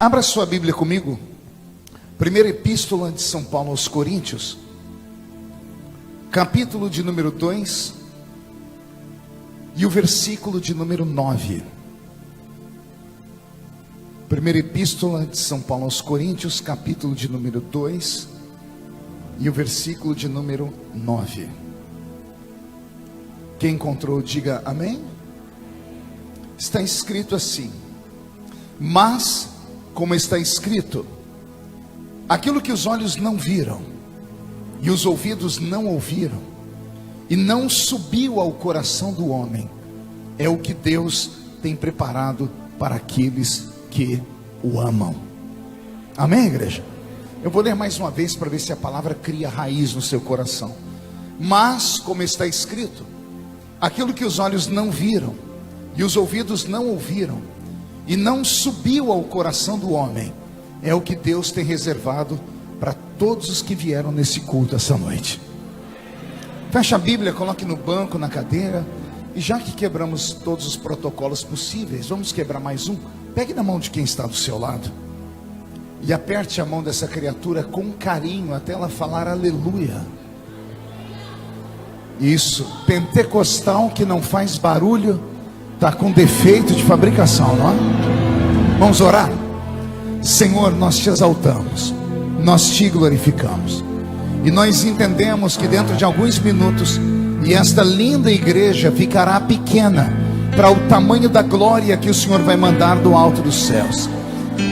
Abra sua Bíblia comigo. Primeira Epístola de São Paulo aos Coríntios, capítulo de número 2 e o versículo de número 9. Primeira Epístola de São Paulo aos Coríntios, capítulo de número 2 e o versículo de número 9. Quem encontrou, diga amém. Está escrito assim: mas, como está escrito, aquilo que os olhos não viram e os ouvidos não ouviram e não subiu ao coração do homem, é o que Deus tem preparado para aqueles que o amam. Amém, igreja? Eu vou ler mais uma vez para ver se a palavra cria raiz no seu coração. Mas, como está escrito, aquilo que os olhos não viram e os ouvidos não ouviram e não subiu ao coração do homem, é o que Deus tem reservado para todos os que vieram nesse culto essa noite. Feche a Bíblia, coloque no banco, na cadeira. E já que quebramos todos os protocolos possíveis, vamos quebrar mais um. Pegue na mão de quem está do seu lado e aperte a mão dessa criatura com carinho até ela falar aleluia. Isso, pentecostal que não faz barulho está com defeito de fabricação, não é? Vamos orar? Senhor, nós te exaltamos, nós te glorificamos, e nós entendemos que dentro de alguns minutos, e esta linda igreja ficará pequena para o tamanho da glória que o Senhor vai mandar do alto dos céus.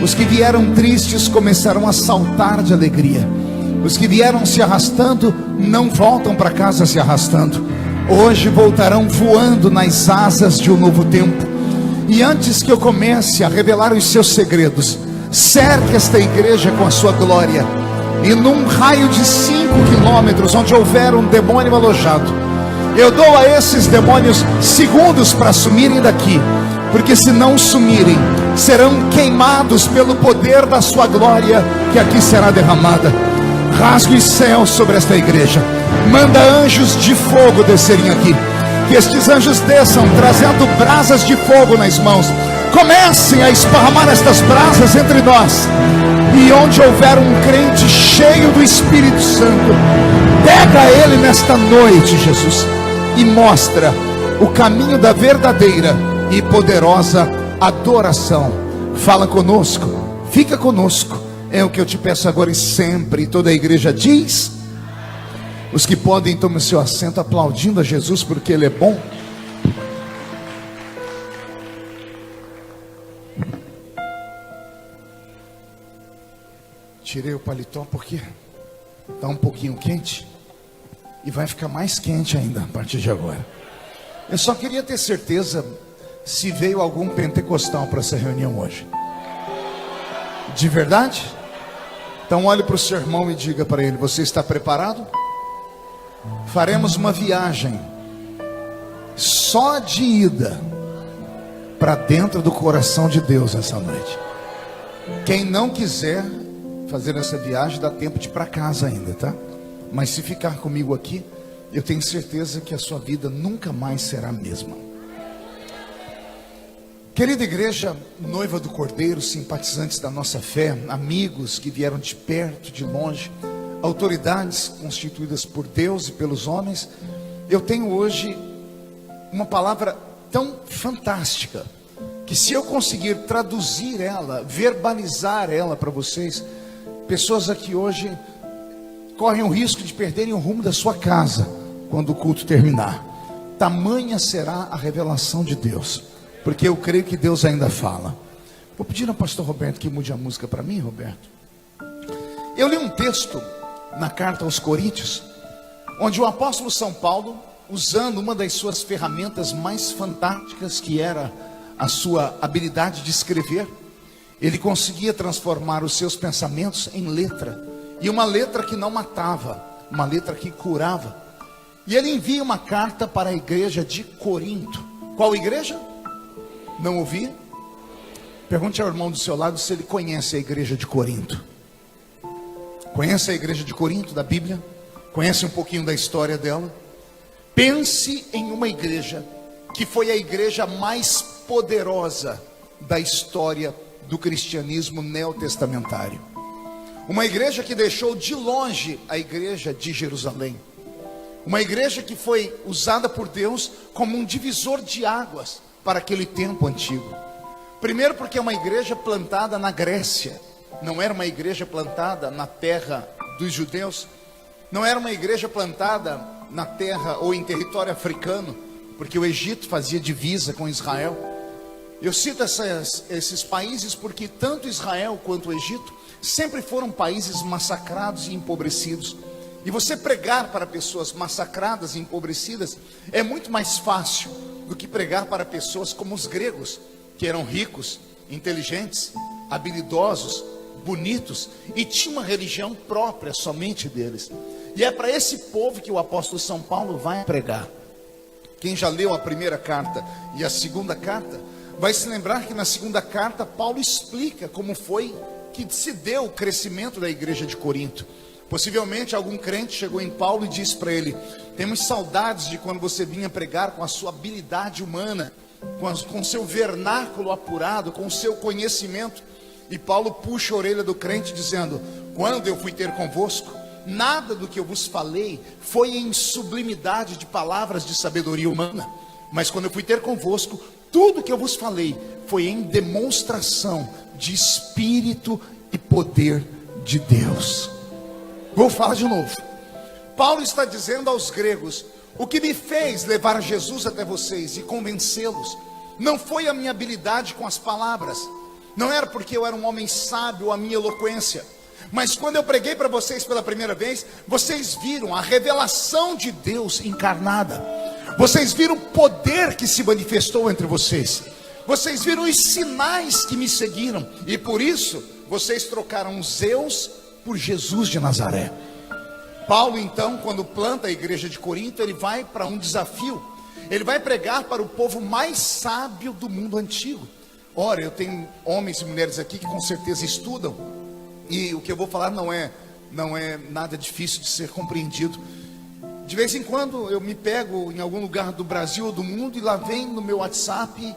Os que vieram tristes começarão a saltar de alegria. Os que vieram se arrastando não voltam para casa se arrastando. Hoje voltarão voando nas asas de um novo tempo. E antes que eu comece a revelar os seus segredos, cerque esta igreja com a sua glória, e num raio de 5 quilômetros onde houver um demônio alojado, eu dou a esses demônios segundos para sumirem daqui, porque se não sumirem, serão queimados pelo poder da sua glória que aqui será derramada. Rasgue os céus sobre esta igreja, manda anjos de fogo descerem aqui, que estes anjos desçam trazendo brasas de fogo nas mãos. Comecem a esparramar estas brasas entre nós, e onde houver um crente cheio do Espírito Santo, pega ele nesta noite, Jesus, e mostra o caminho da verdadeira e poderosa adoração. Fala conosco, fica conosco, é o que eu te peço agora e sempre. E toda a igreja diz: os que podem, tomem o seu assento aplaudindo a Jesus porque Ele é bom. Tirei o paletó porque está um pouquinho quente e vai ficar mais quente ainda a partir de agora. Eu só queria ter certeza se veio algum pentecostal para essa reunião hoje. De verdade? Então olhe para o seu irmão e diga para ele: você está preparado? Faremos uma viagem só de ida para dentro do coração de Deus essa noite. Quem não quiser fazer essa viagem, dá tempo de ir para casa ainda, tá? Mas se ficar comigo aqui, eu tenho certeza que a sua vida nunca mais será a mesma. Querida igreja, noiva do Cordeiro, simpatizantes da nossa fé, amigos que vieram de perto, de longe, autoridades constituídas por Deus e pelos homens, eu tenho hoje uma palavra tão fantástica, que se eu conseguir traduzir ela, verbalizar ela para vocês, pessoas aqui hoje correm o risco de perderem o rumo da sua casa quando o culto terminar. Tamanha será a revelação de Deus, porque eu creio que Deus ainda fala. Vou pedir ao pastor Roberto que mude a música para mim, Roberto. Eu li um texto na carta aos Coríntios, onde o apóstolo São Paulo, usando uma das suas ferramentas mais fantásticas, que era a sua habilidade de escrever, ele conseguia transformar os seus pensamentos em letra, e uma letra que não matava, uma letra que curava. E ele envia uma carta para a igreja de Corinto. Qual igreja? Não ouvi? Pergunte ao irmão do seu lado se ele conhece a igreja de Corinto. Conhece a igreja de Corinto da Bíblia? Conhece um pouquinho da história dela? Pense em uma igreja que foi a igreja mais poderosa da história do cristianismo neotestamentário. Uma igreja que deixou de longe a igreja de Jerusalém. Uma igreja que foi usada por Deus como um divisor de águas para aquele tempo antigo. Primeiro porque é uma igreja plantada na Grécia. Não era uma igreja plantada na terra dos judeus. Não era uma igreja plantada na terra ou em território africano, porque o Egito fazia divisa com Israel. Eu cito esses países porque tanto Israel quanto o Egito sempre foram países massacrados e empobrecidos. E você pregar para pessoas massacradas e empobrecidas é muito mais fácil do que pregar para pessoas como os gregos, que eram ricos, inteligentes, habilidosos, bonitos e tinham uma religião própria somente deles. E é para esse povo que o apóstolo São Paulo vai pregar. Quem já leu a primeira carta e a segunda carta vai se lembrar que na segunda carta Paulo explica como foi que se deu o crescimento da igreja de Corinto. Possivelmente algum crente chegou em Paulo e disse para ele: temos saudades de quando você vinha pregar com a sua habilidade humana, com o seu vernáculo apurado, com o seu conhecimento. E Paulo puxa a orelha do crente dizendo: quando eu fui ter convosco, nada do que eu vos falei foi em sublimidade de palavras de sabedoria humana, mas quando eu fui ter convosco, tudo que eu vos falei foi em demonstração de Espírito e poder de Deus. Vou falar de novo. Paulo está dizendo aos gregos: o que me fez levar Jesus até vocês e convencê-los não foi a minha habilidade com as palavras, não era porque eu era um homem sábio, a minha eloquência, mas quando eu preguei para vocês pela primeira vez, vocês viram a revelação de Deus encarnada. Vocês viram o poder que se manifestou entre vocês. Vocês viram os sinais que me seguiram. E por isso, vocês trocaram Zeus por Jesus de Nazaré. Paulo, então, quando planta a igreja de Corinto, ele vai para um desafio. Ele vai pregar para o povo mais sábio do mundo antigo. Ora, eu tenho homens e mulheres aqui que com certeza estudam. E o que eu vou falar não é nada difícil de ser compreendido. De vez em quando eu me pego em algum lugar do Brasil ou do mundo e lá vem no meu WhatsApp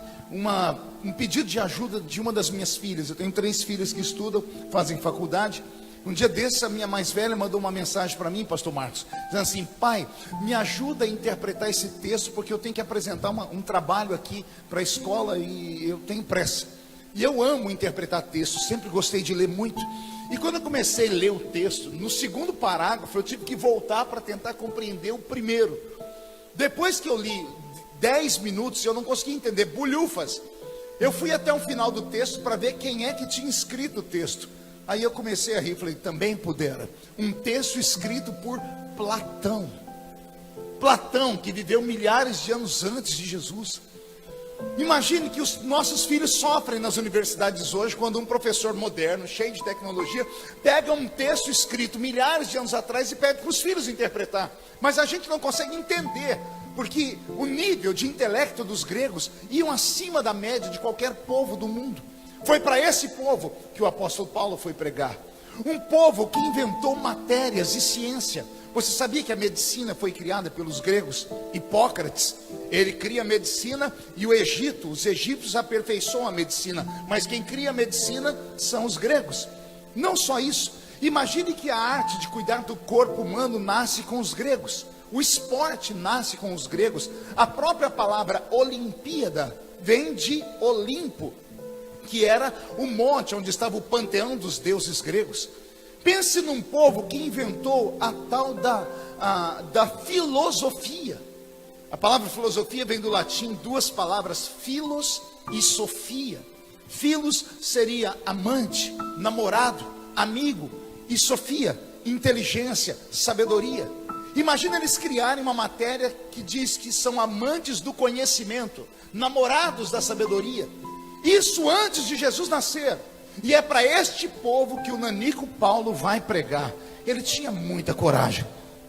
um pedido de ajuda de uma das minhas filhas. Eu tenho 3 filhas que estudam, fazem faculdade. Um dia desses, a minha mais velha mandou uma mensagem para mim, pastor Marcos, dizendo assim: pai, me ajuda a interpretar esse texto, porque eu tenho que apresentar um trabalho aqui para a escola e eu tenho pressa. E eu amo interpretar textos, sempre gostei de ler muito. E quando eu comecei a ler o texto, no segundo parágrafo, eu tive que voltar para tentar compreender o primeiro. Depois que eu li 10 minutos, eu não consegui entender bulhufas. Eu fui até o final do texto para ver quem é que tinha escrito o texto. Aí eu comecei a rir, falei: também pudera. Um texto escrito por Platão. Platão, que viveu milhares de anos antes de Jesus. Imagine que os nossos filhos sofrem nas universidades hoje, quando um professor moderno, cheio de tecnologia, pega um texto escrito milhares de anos atrás e pede para os filhos interpretar. Mas a gente não consegue entender, porque o nível de intelecto dos gregos iam acima da média de qualquer povo do mundo. Foi para esse povo que o apóstolo Paulo foi pregar. Um povo que inventou matérias e ciência. Você sabia que a medicina foi criada pelos gregos? Hipócrates, ele cria a medicina, e os egípcios aperfeiçoam a medicina, mas quem cria a medicina são os gregos. Não só isso, imagine que a arte de cuidar do corpo humano nasce com os gregos, o esporte nasce com os gregos, a própria palavra Olimpíada vem de Olimpo, que era o monte onde estava o panteão dos deuses gregos. Pense num povo que inventou a tal da filosofia. A palavra filosofia vem do latim, 2 palavras, philos e sofia. Philos seria amante, namorado, amigo, e sofia, inteligência, sabedoria. Imagina eles criarem uma matéria que diz que são amantes do conhecimento, namorados da sabedoria. Isso antes de Jesus nascer. E é para este povo que o nanico Paulo vai pregar. Ele tinha muita coragem.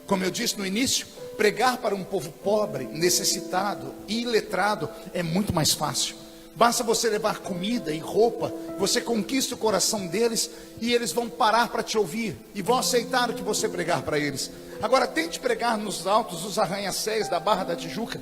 Como eu disse no início, pregar para um povo pobre, necessitado e iletrado é muito mais fácil. Basta você levar comida e roupa, você conquista o coração deles e eles vão parar para te ouvir e vão aceitar o que você pregar para eles. Agora tente pregar nos altos dos arranha-céus da Barra da Tijuca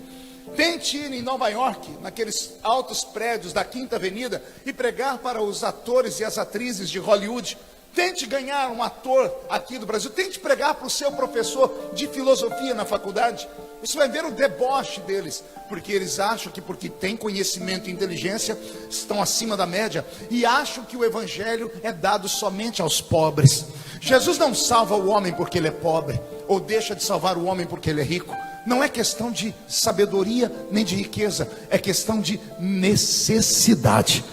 Tente ir em Nova York, naqueles altos prédios da Quinta Avenida, e pregar para os atores e as atrizes de Hollywood. Tente ganhar um ator aqui do Brasil. Tente pregar para o seu professor de filosofia na faculdade. Você vai ver o deboche deles, porque eles acham que porque têm conhecimento e inteligência, estão acima da média, e acham que o evangelho é dado somente aos pobres. Jesus não salva o homem porque ele é pobre, ou deixa de salvar o homem porque ele é rico. Não é questão de sabedoria nem de riqueza, é questão de necessidade.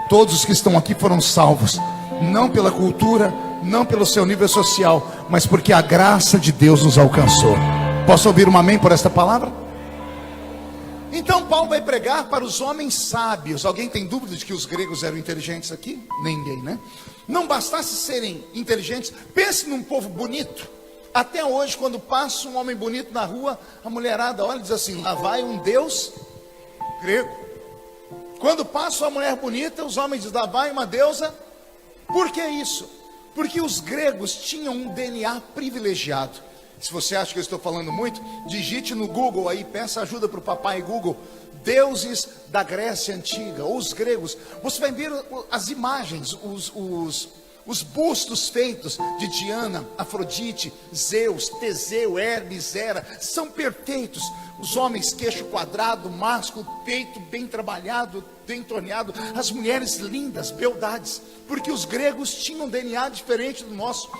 Todos os que estão aqui foram salvos, não pela cultura, não pelo seu nível social, mas porque a graça de Deus nos alcançou. Posso ouvir um amém por esta palavra? Então Paulo vai pregar para os homens sábios. Alguém tem dúvida de que os gregos eram inteligentes aqui? Ninguém, né? Não bastasse serem inteligentes, pense num povo bonito. Até hoje, quando passa um homem bonito na rua, a mulherada olha e diz assim: lá vai um deus grego. Quando passa uma mulher bonita, os homens dizem: lá vai uma deusa. Por que isso? Porque os gregos tinham um DNA privilegiado. Se você acha que eu estou falando muito, digite no Google aí, peça ajuda para o papai Google, deuses da Grécia Antiga, ou os gregos. Você vai ver as imagens, os bustos feitos de Diana, Afrodite, Zeus, Teseu, Hermes, Hera, são perfeitos. Os homens, queixo quadrado, másculo, peito bem trabalhado, bem torneado. As mulheres lindas, beldades, porque os gregos tinham um DNA diferente do nosso.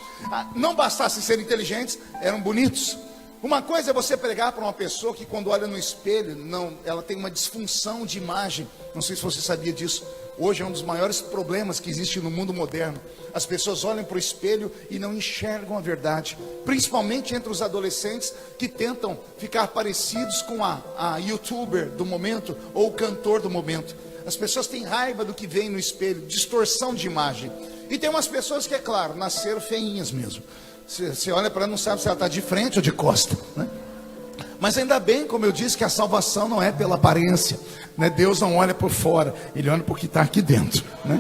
Não bastasse ser inteligentes, eram bonitos. Uma coisa é você pregar para uma pessoa que quando olha no espelho, ela tem uma disfunção de imagem. Não sei se você sabia disso. Hoje é um dos maiores problemas que existe no mundo moderno. As pessoas olham para o espelho e não enxergam a verdade. Principalmente entre os adolescentes que tentam ficar parecidos com a youtuber do momento ou o cantor do momento. As pessoas têm raiva do que vem no espelho, distorção de imagem. E tem umas pessoas que, é claro, nasceram feinhas mesmo. Você olha para ela, não sabe se ela está de frente ou de costa, né? Mas ainda bem, como eu disse, que a salvação não é pela aparência, né? Deus não olha por fora, Ele olha por que está aqui dentro, né?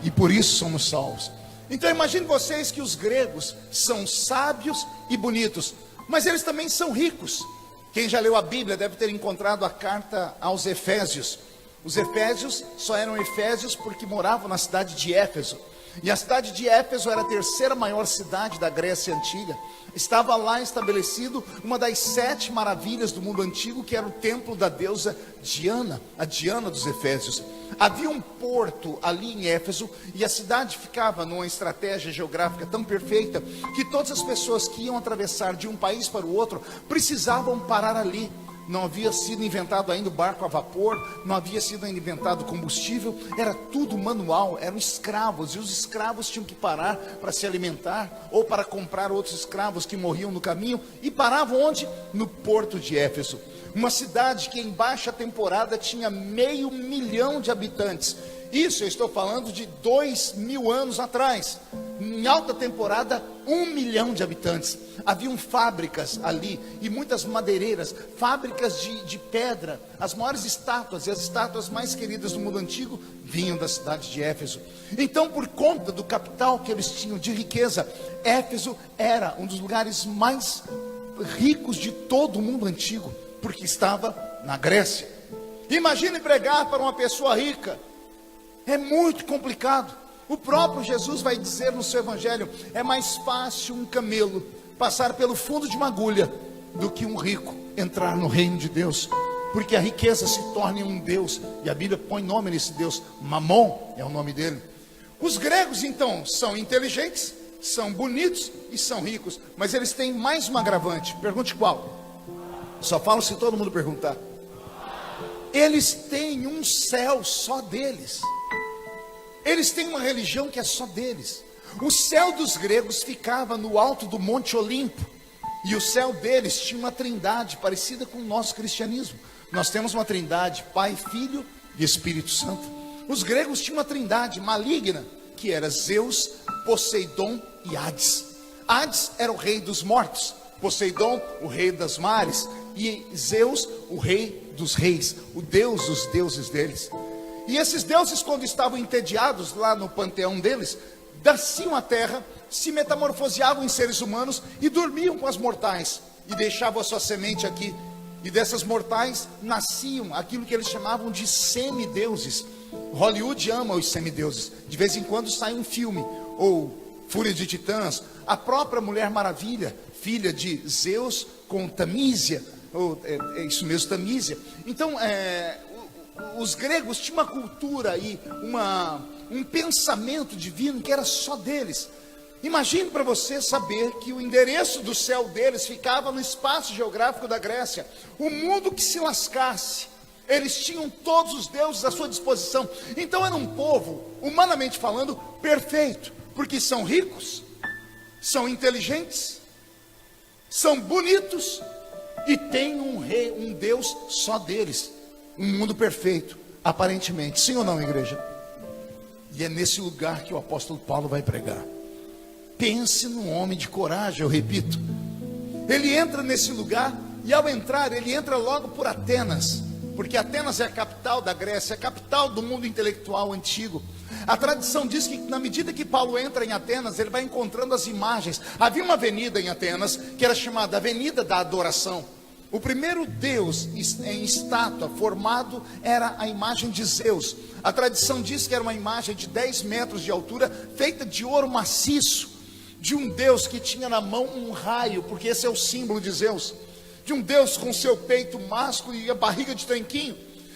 E por isso somos salvos. Então imagine vocês que os gregos são sábios e bonitos, mas eles também são ricos. Quem já leu a Bíblia deve ter encontrado a carta aos Efésios. Os Efésios só eram Efésios porque moravam na cidade de Éfeso. E a cidade de Éfeso era a terceira maior cidade da Grécia Antiga. Estava lá estabelecido uma das 7 maravilhas do mundo antigo, que era o templo da deusa Diana, a Diana dos Efésios. Havia um porto ali em Éfeso, e a cidade ficava numa estratégia geográfica tão perfeita, que todas as pessoas que iam atravessar de um país para o outro, precisavam parar ali. Não havia sido inventado ainda o barco a vapor, não havia sido ainda inventado combustível, era tudo manual, eram escravos, e os escravos tinham que parar para se alimentar, ou para comprar outros escravos que morriam no caminho, e paravam onde? No porto de Éfeso, uma cidade que em baixa temporada tinha 500 mil de habitantes. Isso eu estou falando de 2000 anos atrás. Em alta temporada, 1 milhão de habitantes. Haviam fábricas ali, e muitas madeireiras, fábricas de pedra. As maiores estátuas e as estátuas mais queridas do mundo antigo vinham da cidade de Éfeso. Então, por conta do capital que eles tinham de riqueza, Éfeso era um dos lugares mais ricos de todo o mundo antigo, porque estava na Grécia. Imagine pregar para uma pessoa rica. É muito complicado. O próprio Jesus vai dizer no seu evangelho: é mais fácil um camelo passar pelo fundo de uma agulha do que um rico entrar no reino de Deus. Porque a riqueza se torna um Deus, e a Bíblia põe nome nesse Deus. Mamon é o nome dele. Os gregos então são inteligentes, são bonitos e são ricos, mas eles têm mais um agravante. Pergunte qual? Só falo se todo mundo perguntar. Eles têm um céu só deles. Eles têm uma religião que é só deles. O céu dos gregos ficava no alto do Monte Olimpo, e o céu deles tinha uma trindade parecida com o nosso cristianismo. Nós temos uma trindade, Pai, Filho e Espírito Santo. Os gregos tinham uma trindade maligna, que era Zeus, Poseidon e Hades. Hades era o rei dos mortos, Poseidon o rei das mares, e Zeus o rei dos reis, o Deus dos deuses deles. E esses deuses, quando estavam entediados lá no panteão deles, desciam à terra, se metamorfoseavam em seres humanos e dormiam com as mortais, e deixavam a sua semente aqui. E dessas mortais nasciam aquilo que eles chamavam de semideuses. Hollywood ama os semideuses. De vez em quando sai um filme, ou Fúria de Titãs, a própria Mulher Maravilha, filha de Zeus com Tamísia, ou é isso mesmo, Tamísia. Então, os gregos tinham uma cultura e um pensamento divino que era só deles. Imagine para você saber que o endereço do céu deles ficava no espaço geográfico da Grécia. O mundo que se lascasse, eles tinham todos os deuses à sua disposição. Então era um povo, humanamente falando, perfeito, porque são ricos, são inteligentes, são bonitos e tem um rei, um Deus só deles. Um mundo perfeito, aparentemente. Sim ou não, igreja? E é nesse lugar que o apóstolo Paulo vai pregar. Pense num homem de coragem, eu repito. Ele entra nesse lugar e ao entrar, ele entra logo por Atenas, porque Atenas é a capital da Grécia, é a capital do mundo intelectual antigo. A tradição diz que na medida que Paulo entra em Atenas, ele vai encontrando as imagens. Havia uma avenida em Atenas que era chamada Avenida da Adoração. O primeiro deus em estátua formado era a imagem de Zeus. A tradição diz que era uma imagem de 10 metros de altura, feita de ouro maciço, de um Deus que tinha na mão um raio, porque esse é o símbolo de Zeus, de um Deus com seu peito másculo e a barriga de tanquinho,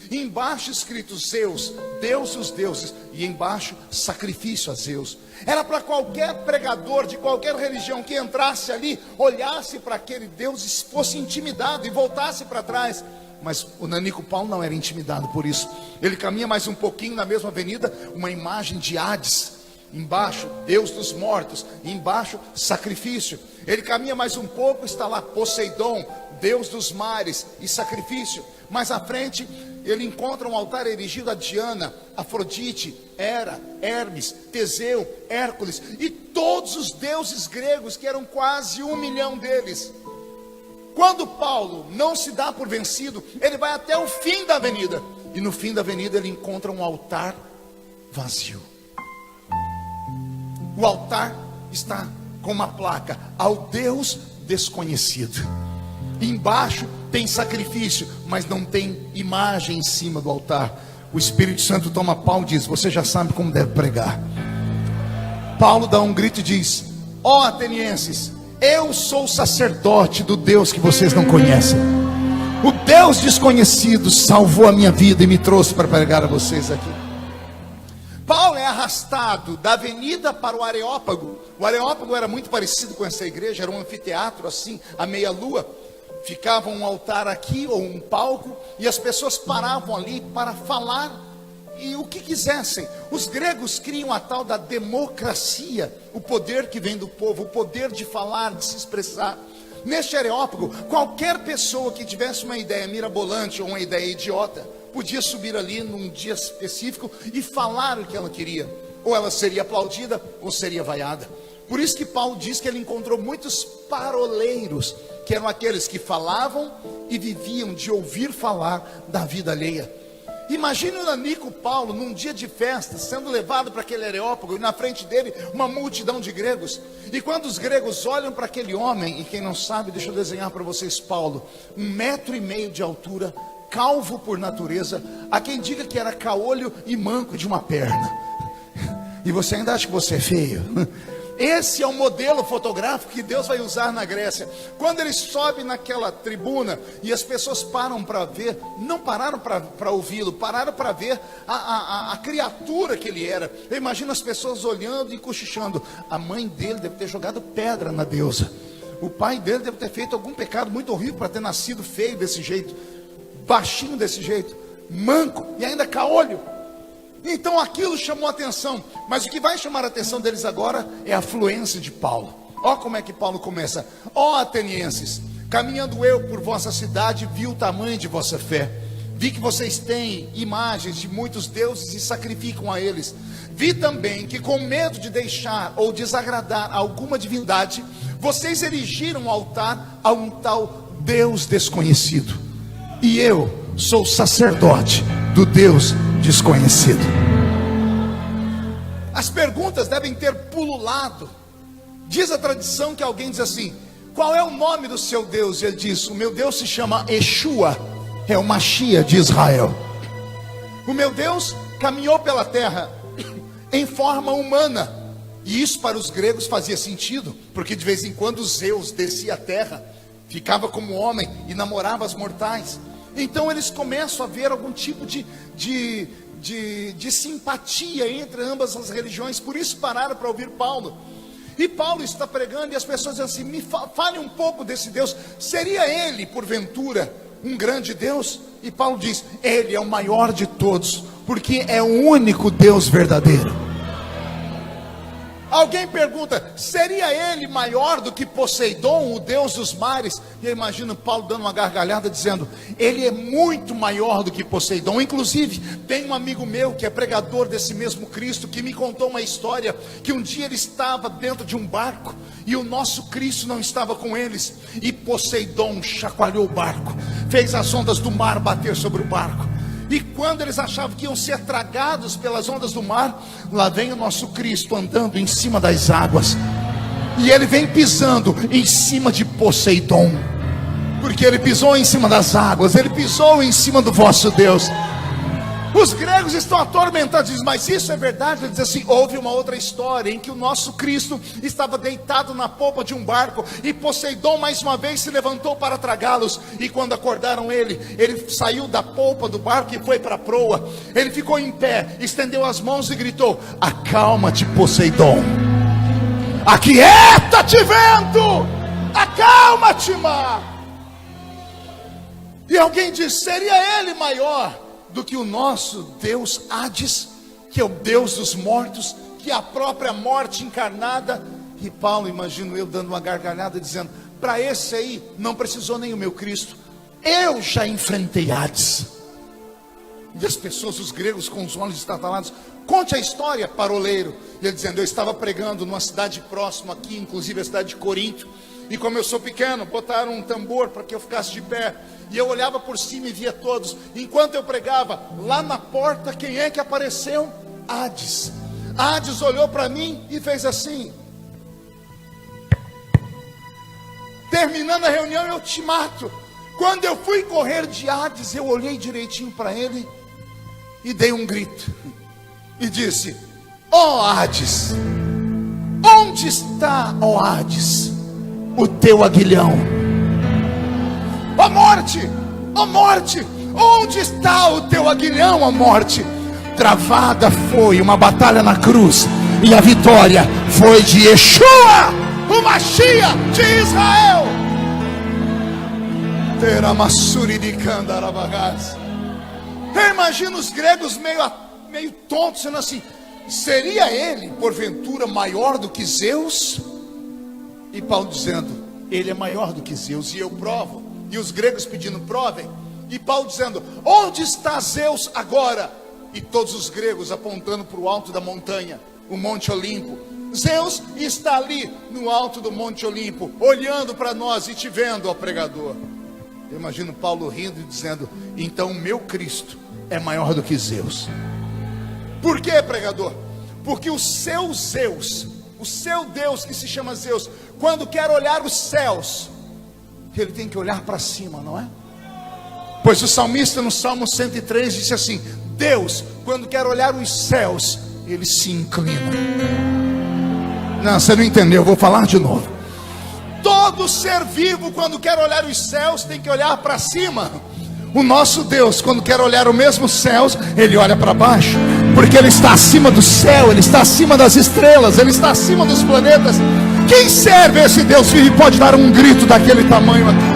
e embaixo escrito Zeus, Deus dos deuses, e embaixo sacrifício a Zeus. Era para qualquer pregador de qualquer religião que entrasse ali, olhasse para aquele Deus e fosse intimidado e voltasse para trás. Mas o Nanico Paulo não era intimidado por isso. Ele caminha mais um pouquinho na mesma avenida, uma imagem de Hades. Embaixo, Deus dos mortos. Embaixo, sacrifício. Ele caminha mais um pouco, está lá Poseidon, Deus dos mares e sacrifício. Mais à frente, ele encontra um altar erigido a Diana, Afrodite, Hera, Hermes, Teseu, Hércules e todos os deuses gregos, que eram quase 1 milhão deles. Quando Paulo não se dá por vencido, ele vai até o fim da avenida. E no fim da avenida ele encontra um altar vazio. O altar está com uma placa: ao Deus desconhecido. Embaixo tem sacrifício, mas não tem imagem em cima do altar. O Espírito Santo toma Paulo e diz: você já sabe como deve pregar. Paulo dá um grito e diz: ó atenienses, eu sou o sacerdote do Deus que vocês não conhecem. O Deus desconhecido salvou a minha vida e me trouxe para pregar a vocês aqui. Paulo é arrastado da avenida para o Areópago. O Areópago era muito parecido com essa igreja, era um anfiteatro assim, a meia lua. Ficava um altar aqui ou um palco, e as pessoas paravam ali para falar e o que quisessem. Os gregos criam a tal da democracia, o poder que vem do povo, o poder de falar, de se expressar. Neste Areópago, qualquer pessoa que tivesse uma ideia mirabolante ou uma ideia idiota podia subir ali num dia específico e falar o que ela queria. Ou ela seria aplaudida ou seria vaiada. Por isso que Paulo diz que ele encontrou muitos paroleiros, que eram aqueles que falavam e viviam de ouvir falar da vida alheia. Imagine o Nanico Paulo num dia de festa, sendo levado para aquele Areópago, e na frente dele uma multidão de gregos. E quando os gregos olham para aquele homem, e quem não sabe, deixa eu desenhar para vocês Paulo, 1,5 metro de altura, calvo por natureza, há quem diga que era caolho e manco de uma perna. E você ainda acha que você é feio? Esse é o modelo fotográfico que Deus vai usar na Grécia. Quando ele sobe naquela tribuna e as pessoas param para ver, não pararam para ouvi-lo, pararam para ver a criatura que ele era. Eu imagino as pessoas olhando e cochichando. A mãe dele deve ter jogado pedra na deusa. O pai dele deve ter feito algum pecado muito horrível para ter nascido feio desse jeito, baixinho desse jeito, manco e ainda caolho. Então aquilo chamou a atenção, mas o que vai chamar a atenção deles agora é a fluência de Paulo. Ó como é que Paulo começa: ó atenienses, caminhando eu por vossa cidade, vi o tamanho de vossa fé. Vi que vocês têm imagens de muitos deuses e sacrificam a eles. Vi também que, com medo de deixar ou desagradar alguma divindade, vocês erigiram um altar a um tal Deus desconhecido. E eu sou sacerdote do Deus desconhecido. As perguntas devem ter pululado. Diz a tradição que alguém diz assim: qual é o nome do seu Deus? E ele diz: o meu Deus se chama Yeshua, é o Mashiach de Israel. O meu Deus caminhou pela terra em forma humana. E isso para os gregos fazia sentido, porque de vez em quando Zeus descia à terra, ficava como homem e namorava as mortais. Então eles começam a ver algum tipo de simpatia entre ambas as religiões. Por isso pararam para ouvir Paulo. E Paulo está pregando e as pessoas dizem assim: me fale um pouco desse Deus. Seria ele, porventura, um grande Deus? E Paulo diz: ele é o maior de todos, porque é o único Deus verdadeiro. Alguém pergunta: seria ele maior do que Poseidon, o deus dos mares? E eu imagino Paulo dando uma gargalhada dizendo: ele é muito maior do que Poseidon. Inclusive tem um amigo meu que é pregador desse mesmo Cristo, que me contou uma história, que um dia ele estava dentro de um barco e o nosso Cristo não estava com eles, e Poseidon chacoalhou o barco, fez as ondas do mar bater sobre o barco. E quando eles achavam que iam ser tragados pelas ondas do mar, lá vem o nosso Cristo andando em cima das águas. E ele vem pisando em cima de Poseidon, porque ele pisou em cima das águas, ele pisou em cima do vosso Deus. Os gregos estão atormentados, dizem: mas isso é verdade? Ele diz assim: houve uma outra história em que o nosso Cristo estava deitado na polpa de um barco, e Poseidon mais uma vez se levantou para tragá-los. E quando acordaram ele saiu da polpa do barco e foi para a proa. Ele ficou em pé, estendeu as mãos e gritou: acalma-te, Poseidon, aquieta-te, vento, acalma-te, mar. E alguém diz: seria ele maior do que o nosso Deus Hades, que é o Deus dos mortos, que é a própria morte encarnada? E Paulo, imagino eu, dando uma gargalhada, dizendo: para esse aí não precisou nem o meu Cristo, eu já enfrentei Hades. E as pessoas, os gregos com os olhos estatalados: conte a história, paroleiro. E ele dizendo: eu estava pregando numa cidade próxima aqui, inclusive a cidade de Corinto, e como eu sou pequeno, botaram um tambor para que eu ficasse de pé, e eu olhava por cima e via todos. Enquanto eu pregava, lá na porta, quem é que apareceu? Hades. Hades olhou para mim e fez assim. Terminando a reunião, eu te mato. Quando eu fui correr de Hades, eu olhei direitinho para ele e dei um grito e disse: ó Hades, onde está, ó Hades, o teu aguilhão? Ó morte, ó morte, onde está o teu aguilhão, ó morte? Travada foi uma batalha na cruz, e a vitória foi de Yeshua, o Mashiach de Israel. Eu imagino os gregos meio tontos, sendo assim: seria ele, porventura, maior do que Zeus? E Paulo dizendo: ele é maior do que Zeus, e eu provo. E os gregos pedindo: provem. E Paulo dizendo: onde está Zeus agora? E todos os gregos apontando para o alto da montanha, o Monte Olimpo. Zeus está ali no alto do Monte Olimpo, olhando para nós e te vendo, ó pregador. Eu imagino Paulo rindo e dizendo: então o meu Cristo é maior do que Zeus. Por quê, pregador? Porque o seu Zeus, o seu Deus que se chama Zeus, quando quer olhar os céus, ele tem que olhar para cima, não é? Pois o salmista no Salmo 103 disse assim: Deus, quando quer olhar os céus, ele se inclina. Não, você não entendeu, eu vou falar de novo. Todo ser vivo, quando quer olhar os céus, tem que olhar para cima. O nosso Deus, quando quer olhar os mesmos céus, ele olha para baixo, porque ele está acima do céu, ele está acima das estrelas, ele está acima dos planetas. Quem serve esse Deus vivo pode dar um grito daquele tamanho aqui?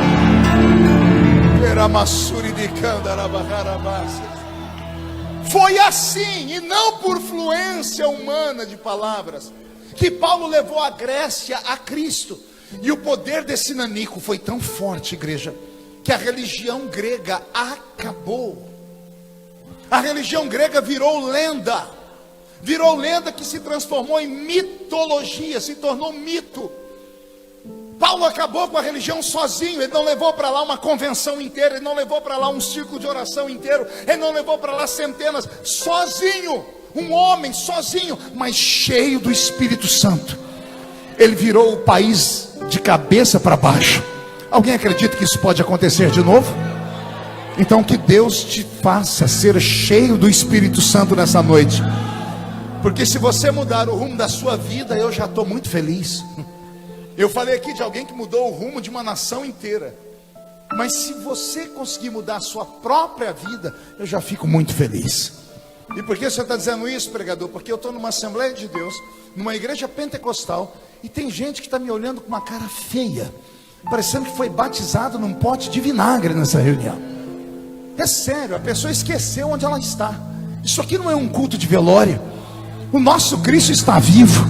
Foi assim, e não por fluência humana de palavras, que Paulo levou a Grécia a Cristo. E o poder desse nanico foi tão forte, igreja, que a religião grega acabou. A religião grega virou lenda que se transformou em mitologia, se tornou mito. Paulo acabou com a religião sozinho. Ele não levou para lá uma convenção inteira, ele não levou para lá um círculo de oração inteiro, ele não levou para lá centenas, sozinho, um homem sozinho, mas cheio do Espírito Santo. Ele virou o país de cabeça para baixo. Alguém acredita que isso pode acontecer de novo? Então que Deus te faça ser cheio do Espírito Santo nessa noite. Porque se você mudar o rumo da sua vida, eu já estou muito feliz. Eu falei aqui de alguém que mudou o rumo de uma nação inteira. Mas se você conseguir mudar a sua própria vida, eu já fico muito feliz. E por que o senhor está dizendo isso, pregador? Porque eu estou numa Assembleia de Deus, numa igreja pentecostal, e tem gente que está me olhando com uma cara feia, parecendo que foi batizado num pote de vinagre nessa reunião. É sério, a pessoa esqueceu onde ela está. Isso aqui não é um culto de velório. O nosso Cristo está vivo.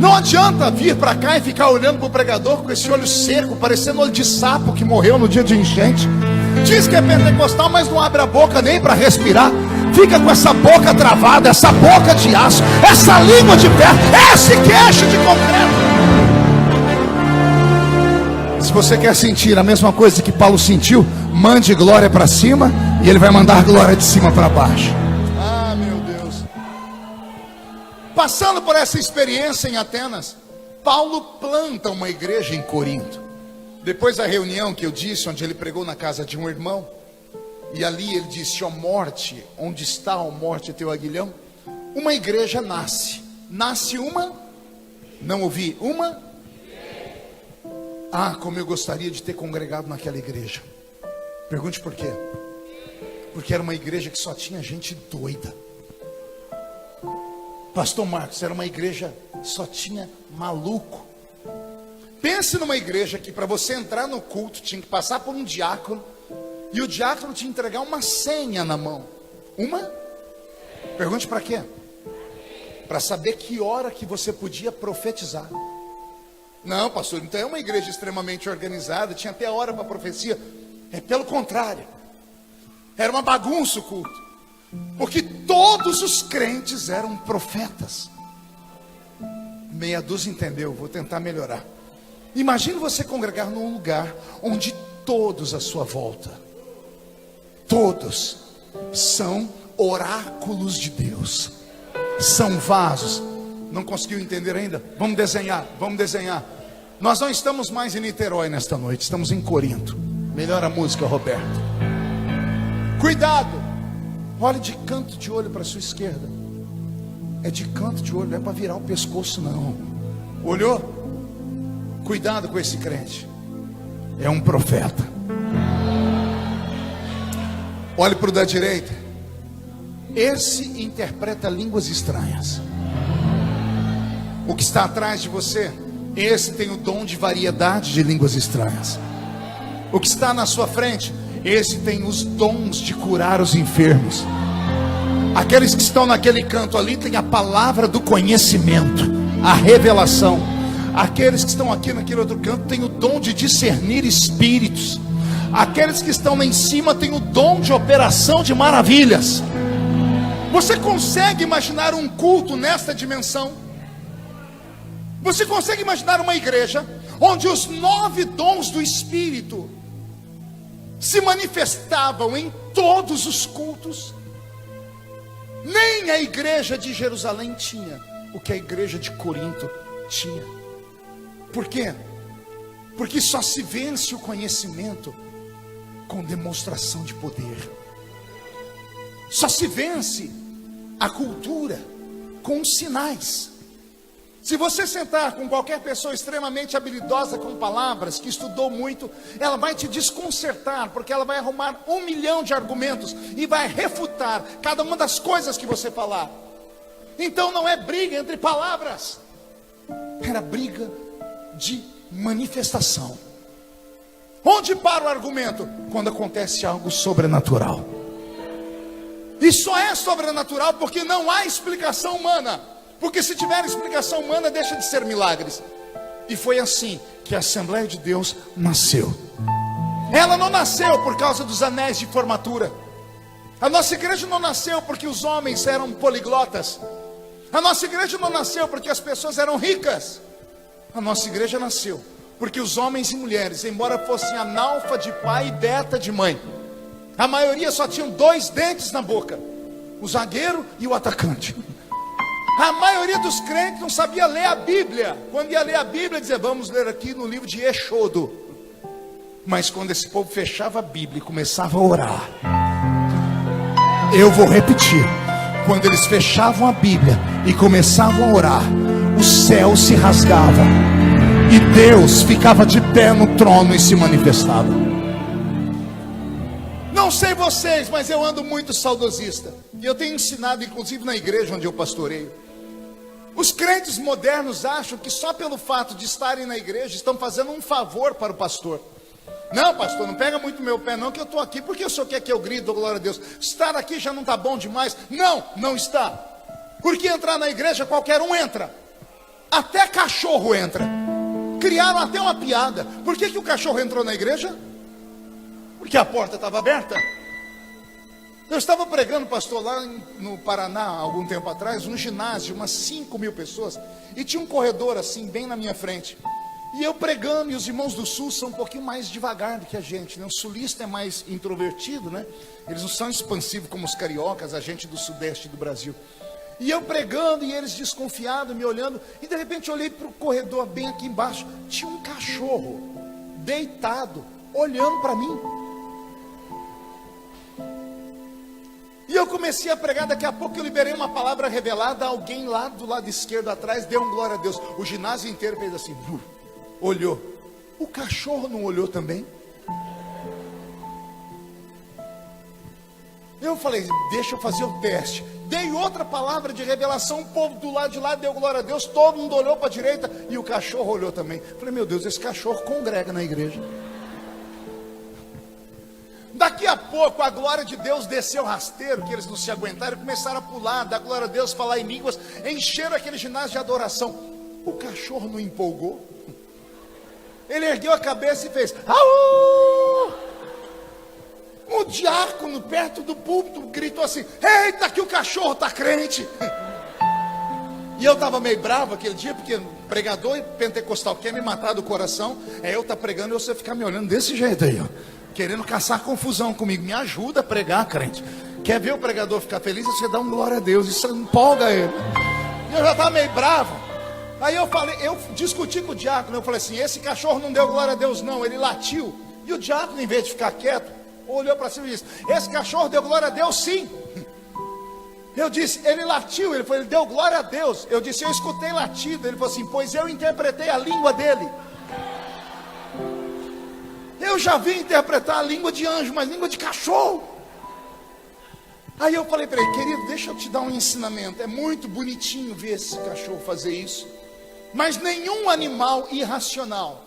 Não adianta vir para cá e ficar olhando para o pregador com esse olho seco, parecendo olho de sapo que morreu no dia de enchente. Diz que é pentecostal, mas não abre a boca nem para respirar. Fica com essa boca travada, essa boca de aço, essa língua de ferro, esse queixo de concreto. Se você quer sentir a mesma coisa que Paulo sentiu, mande glória para cima e ele vai mandar glória de cima para baixo. Ah, meu Deus. Passando por essa experiência em Atenas, Paulo planta uma igreja em Corinto. Depois da reunião que eu disse, onde ele pregou na casa de um irmão, e ali ele disse: ó morte, onde está, ó morte, teu aguilhão? Uma igreja nasce. Nasce uma? Não ouvi. Uma? Ah, como eu gostaria de ter congregado naquela igreja. Pergunte por quê? Porque era uma igreja que só tinha gente doida. Pastor Marcos, era uma igreja que só tinha maluco. Pense numa igreja que para você entrar no culto tinha que passar por um diácono, e o diácono te entregar uma senha na mão. Uma? Pergunte para quê? Para saber que hora que você podia profetizar. Não, pastor, então é uma igreja extremamente organizada, tinha até a hora para profecia. É pelo contrário. Era uma bagunça o culto. Porque todos os crentes eram profetas. Meia dúzia entendeu, vou tentar melhorar. Imagine você congregar num lugar onde todos à sua volta, todos são oráculos de Deus, são vasos. Não conseguiu entender ainda? Vamos desenhar, vamos desenhar. Nós não estamos mais em Niterói nesta noite, estamos em Corinto. Melhora a música, Roberto. Cuidado, olhe de canto de olho para a sua esquerda. É de canto de olho, não é para virar o pescoço não. Olhou? Cuidado com esse crente. É um profeta. Olhe para o da direita. Esse interpreta línguas estranhas. O que está atrás de você, esse tem o dom de variedade de línguas estranhas. O que está na sua frente, esse tem os dons de curar os enfermos. Aqueles que estão naquele canto ali têm a palavra do conhecimento, a revelação. Aqueles que estão aqui naquele outro canto têm o dom de discernir espíritos. Aqueles que estão lá em cima têm o dom de operação de maravilhas. Você consegue imaginar um culto nesta dimensão? Você consegue imaginar uma igreja onde os 9 dons do Espírito se manifestavam em todos os cultos? Nem a igreja de Jerusalém tinha o que a igreja de Corinto tinha. Por quê? Porque só se vence o conhecimento com demonstração de poder. Só se vence a cultura com sinais. Se você sentar com qualquer pessoa extremamente habilidosa com palavras, que estudou muito, ela vai te desconcertar, porque ela vai arrumar 1 milhão de argumentos e vai refutar cada uma das coisas que você falar. Então não é briga entre palavras, era briga de manifestação. Onde para o argumento? Quando acontece algo sobrenatural. E só é sobrenatural porque não há explicação humana. Porque se tiver explicação humana, deixa de ser milagres. E foi assim que a Assembleia de Deus nasceu. Ela não nasceu por causa dos anéis de formatura. A nossa igreja não nasceu porque os homens eram poliglotas. A nossa igreja não nasceu porque as pessoas eram ricas. A nossa igreja nasceu porque os homens e mulheres, embora fossem analfa de pai e beta de mãe, a maioria só tinham 2 dentes na boca: o zagueiro e o atacante. A maioria dos crentes não sabia ler a Bíblia. Quando ia ler a Bíblia, dizia, vamos ler aqui no livro de Êxodo. Mas quando esse povo fechava a Bíblia e começava a orar, eu vou repetir, quando eles fechavam a Bíblia e começavam a orar, o céu se rasgava e Deus ficava de pé no trono e se manifestava. Não sei vocês, mas eu ando muito saudosista. E eu tenho ensinado, inclusive na igreja onde eu pastoreio. Os crentes modernos acham que só pelo fato de estarem na igreja estão fazendo um favor para o pastor. Não, pastor, não pega muito meu pé não, que eu estou aqui porque o senhor quer que eu grite, glória a Deus. Estar aqui já não está bom demais. Não, não está. Porque entrar na igreja qualquer um entra. Até cachorro entra. Criaram até uma piada. Por que o cachorro entrou na igreja? Porque a porta estava aberta. Eu estava pregando, pastor, lá no Paraná, há algum tempo atrás, um ginásio de umas 5.000 pessoas, e tinha um corredor assim, bem na minha frente. E eu pregando, e os irmãos do sul são um pouquinho mais devagar do que a gente, né? O sulista é mais introvertido, né? Eles não são expansivos como os cariocas, a gente do sudeste do Brasil. E eu pregando, e eles desconfiados, me olhando, e de repente eu olhei para o corredor bem aqui embaixo, tinha um cachorro, deitado, olhando para mim. E eu comecei a pregar, daqui a pouco eu liberei uma palavra revelada, alguém lá do lado esquerdo atrás deu um glória a Deus. O ginásio inteiro fez assim, olhou. O cachorro não olhou também? Eu falei, deixa eu fazer o teste. Dei outra palavra de revelação, o povo do lado de lá deu glória a Deus, todo mundo olhou para a direita e o cachorro olhou também. Falei, meu Deus, esse cachorro congrega na igreja. Daqui a pouco a glória de Deus desceu rasteiro, que eles não se aguentaram, começaram a pular, dar glória a Deus, falar em línguas, encheram aquele ginásio de adoração. O cachorro não empolgou. Ele ergueu a cabeça e fez au! O diácono perto do púlpito gritou assim, eita que o cachorro está crente. E eu estava meio bravo aquele dia, porque pregador pentecostal quer me matar do coração, é eu estar pregando e você ficar me olhando desse jeito aí, ó, querendo caçar confusão comigo. Me ajuda a pregar, crente. Quer ver o pregador ficar feliz? Você dá um glória a Deus, isso empolga ele. E eu já estava meio bravo. Aí eu falei, eu discuti com o diácono, eu falei assim, esse cachorro não deu glória a Deus não, ele latiu. E o diácono, em vez de ficar quieto, olhou para cima e disse, esse cachorro deu glória a Deus sim. Eu disse, ele latiu, ele falou, ele deu glória a Deus. Eu disse, eu escutei latido. Ele falou assim, pois eu interpretei a língua dele. Eu já vi interpretar a língua de anjo, mas língua de cachorro. Aí eu falei para ele, querido, deixa eu te dar um ensinamento. É muito bonitinho ver esse cachorro fazer isso, mas nenhum animal irracional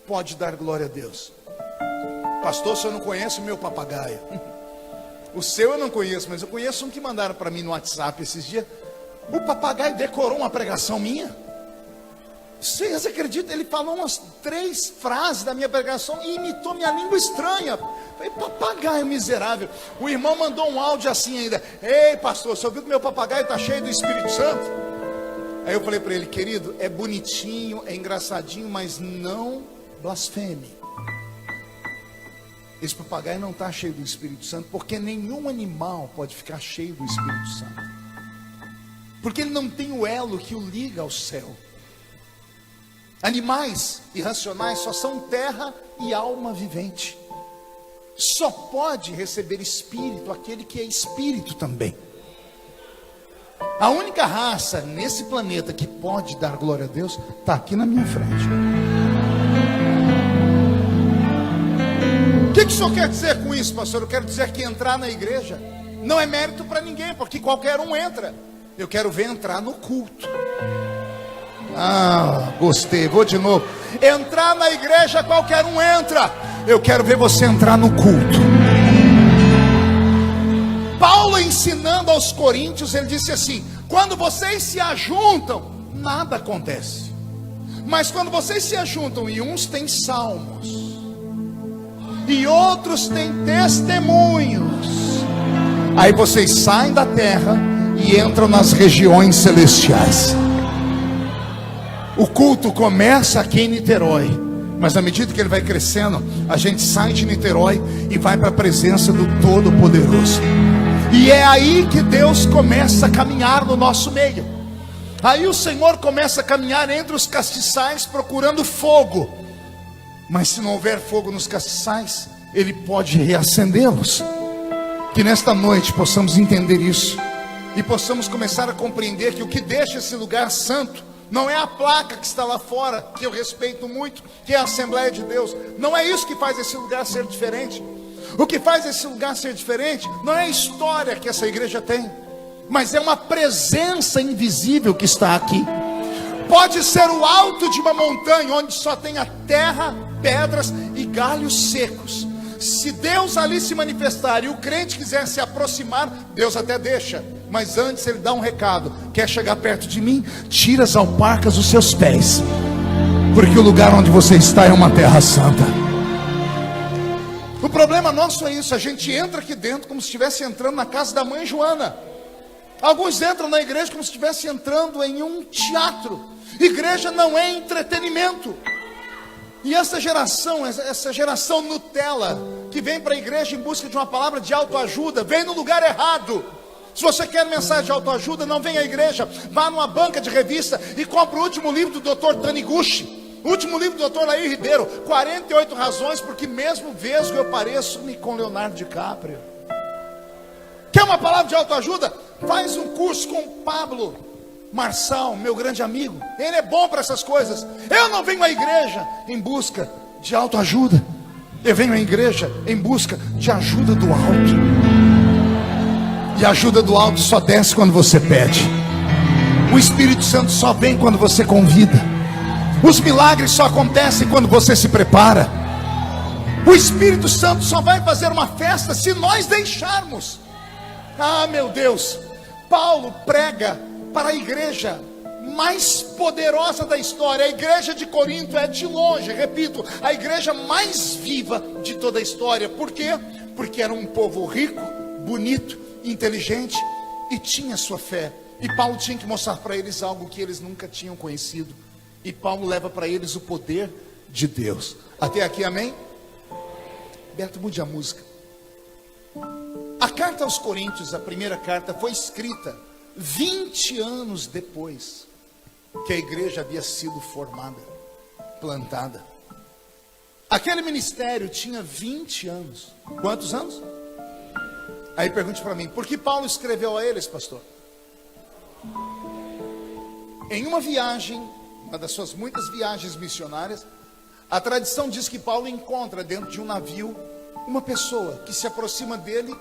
pode dar glória a Deus. Pastor, o senhor não conhece o meu papagaio? O seu eu não conheço, mas eu conheço um que mandaram para mim no WhatsApp esses dias. O papagaio decorou uma pregação minha. Vocês acreditam? Ele falou umas 3 frases da minha pregação e imitou minha língua estranha. Falei, papagaio miserável. O irmão mandou um áudio assim ainda. Ei pastor, você ouviu que meu papagaio está cheio do Espírito Santo? Aí eu falei para ele, querido, é bonitinho, é engraçadinho, mas não blasfeme. Esse papagaio não está cheio do Espírito Santo, porque nenhum animal pode ficar cheio do Espírito Santo. Porque ele não tem o elo que o liga ao céu. Animais irracionais só são terra e alma vivente. Só pode receber espírito aquele que é espírito também. A única raça nesse planeta que pode dar glória a Deus está aqui na minha frente. O que o senhor quer dizer com isso, pastor? Eu quero dizer que entrar na igreja não é mérito para ninguém, porque qualquer um entra. Eu quero ver entrar no culto. Ah, gostei, vou de novo. Entrar na igreja qualquer um entra. Eu quero ver você entrar no culto. Paulo ensinando aos coríntios, ele disse assim: quando vocês se ajuntam, nada acontece. Mas quando vocês se ajuntam e uns têm salmos e outros têm testemunhos, aí vocês saem da terra e entram nas regiões celestiais. O culto começa aqui em Niterói, mas à medida que ele vai crescendo, a gente sai de Niterói e vai para a presença do Todo-Poderoso. E é aí que Deus começa a caminhar no nosso meio. Aí o Senhor começa a caminhar entre os castiçais procurando fogo. Mas se não houver fogo nos castiçais, Ele pode reacendê-los. Que nesta noite possamos entender isso e possamos começar a compreender que o que deixa esse lugar santo não é a placa que está lá fora, que eu respeito muito, que é a Assembleia de Deus. Não é isso que faz esse lugar ser diferente. O que faz esse lugar ser diferente não é a história que essa igreja tem, mas é uma presença invisível que está aqui. Pode ser o alto de uma montanha, onde só tem a terra, pedras e galhos secos. Se Deus ali se manifestar e o crente quiser se aproximar, Deus até deixa, mas antes Ele dá um recado: quer chegar perto de mim? Tira as alparcas dos seus pés, porque o lugar onde você está é uma terra santa. O problema nosso é isso: a gente entra aqui dentro como se estivesse entrando na casa da mãe Joana. Alguns entram na igreja como se estivesse entrando em um teatro. Igreja não é entretenimento. E essa geração Nutella, que vem para a igreja em busca de uma palavra de autoajuda, vem no lugar errado. Se você quer mensagem de autoajuda, não vem à igreja. Vá numa banca de revista e compre o último livro do Dr. Taniguchi, o último livro do Dr. Lair Ribeiro, 48 razões porque mesmo vesgo eu pareço-me com Leonardo DiCaprio. Quer uma palavra de autoajuda? Faz um curso com o Pablo Marçal, meu grande amigo. Ele é bom para essas coisas. Eu não venho à igreja em busca de autoajuda. Eu venho à igreja em busca de ajuda do alto. E a ajuda do alto só desce quando você pede. O Espírito Santo só vem quando você convida. Os milagres só acontecem quando você se prepara. O Espírito Santo só vai fazer uma festa se nós deixarmos. Ah, meu Deus, Paulo prega para a igreja mais poderosa da história. A igreja de Corinto é de longe, repito, a igreja mais viva de toda a história. Por quê? Porque era um povo rico, bonito, inteligente e tinha sua fé. E Paulo tinha que mostrar para eles algo que eles nunca tinham conhecido. E Paulo leva para eles o poder de Deus. Até aqui, amém? Beto, mude a música. A carta aos Coríntios, a primeira carta, foi escrita 20 anos depois que a igreja havia sido formada, plantada. Aquele ministério tinha 20 anos. Quantos anos? Aí pergunte para mim, por que Paulo escreveu a eles, pastor? Em uma viagem, uma das suas muitas viagens missionárias, a tradição diz que Paulo encontra dentro de um navio uma pessoa que se aproxima dele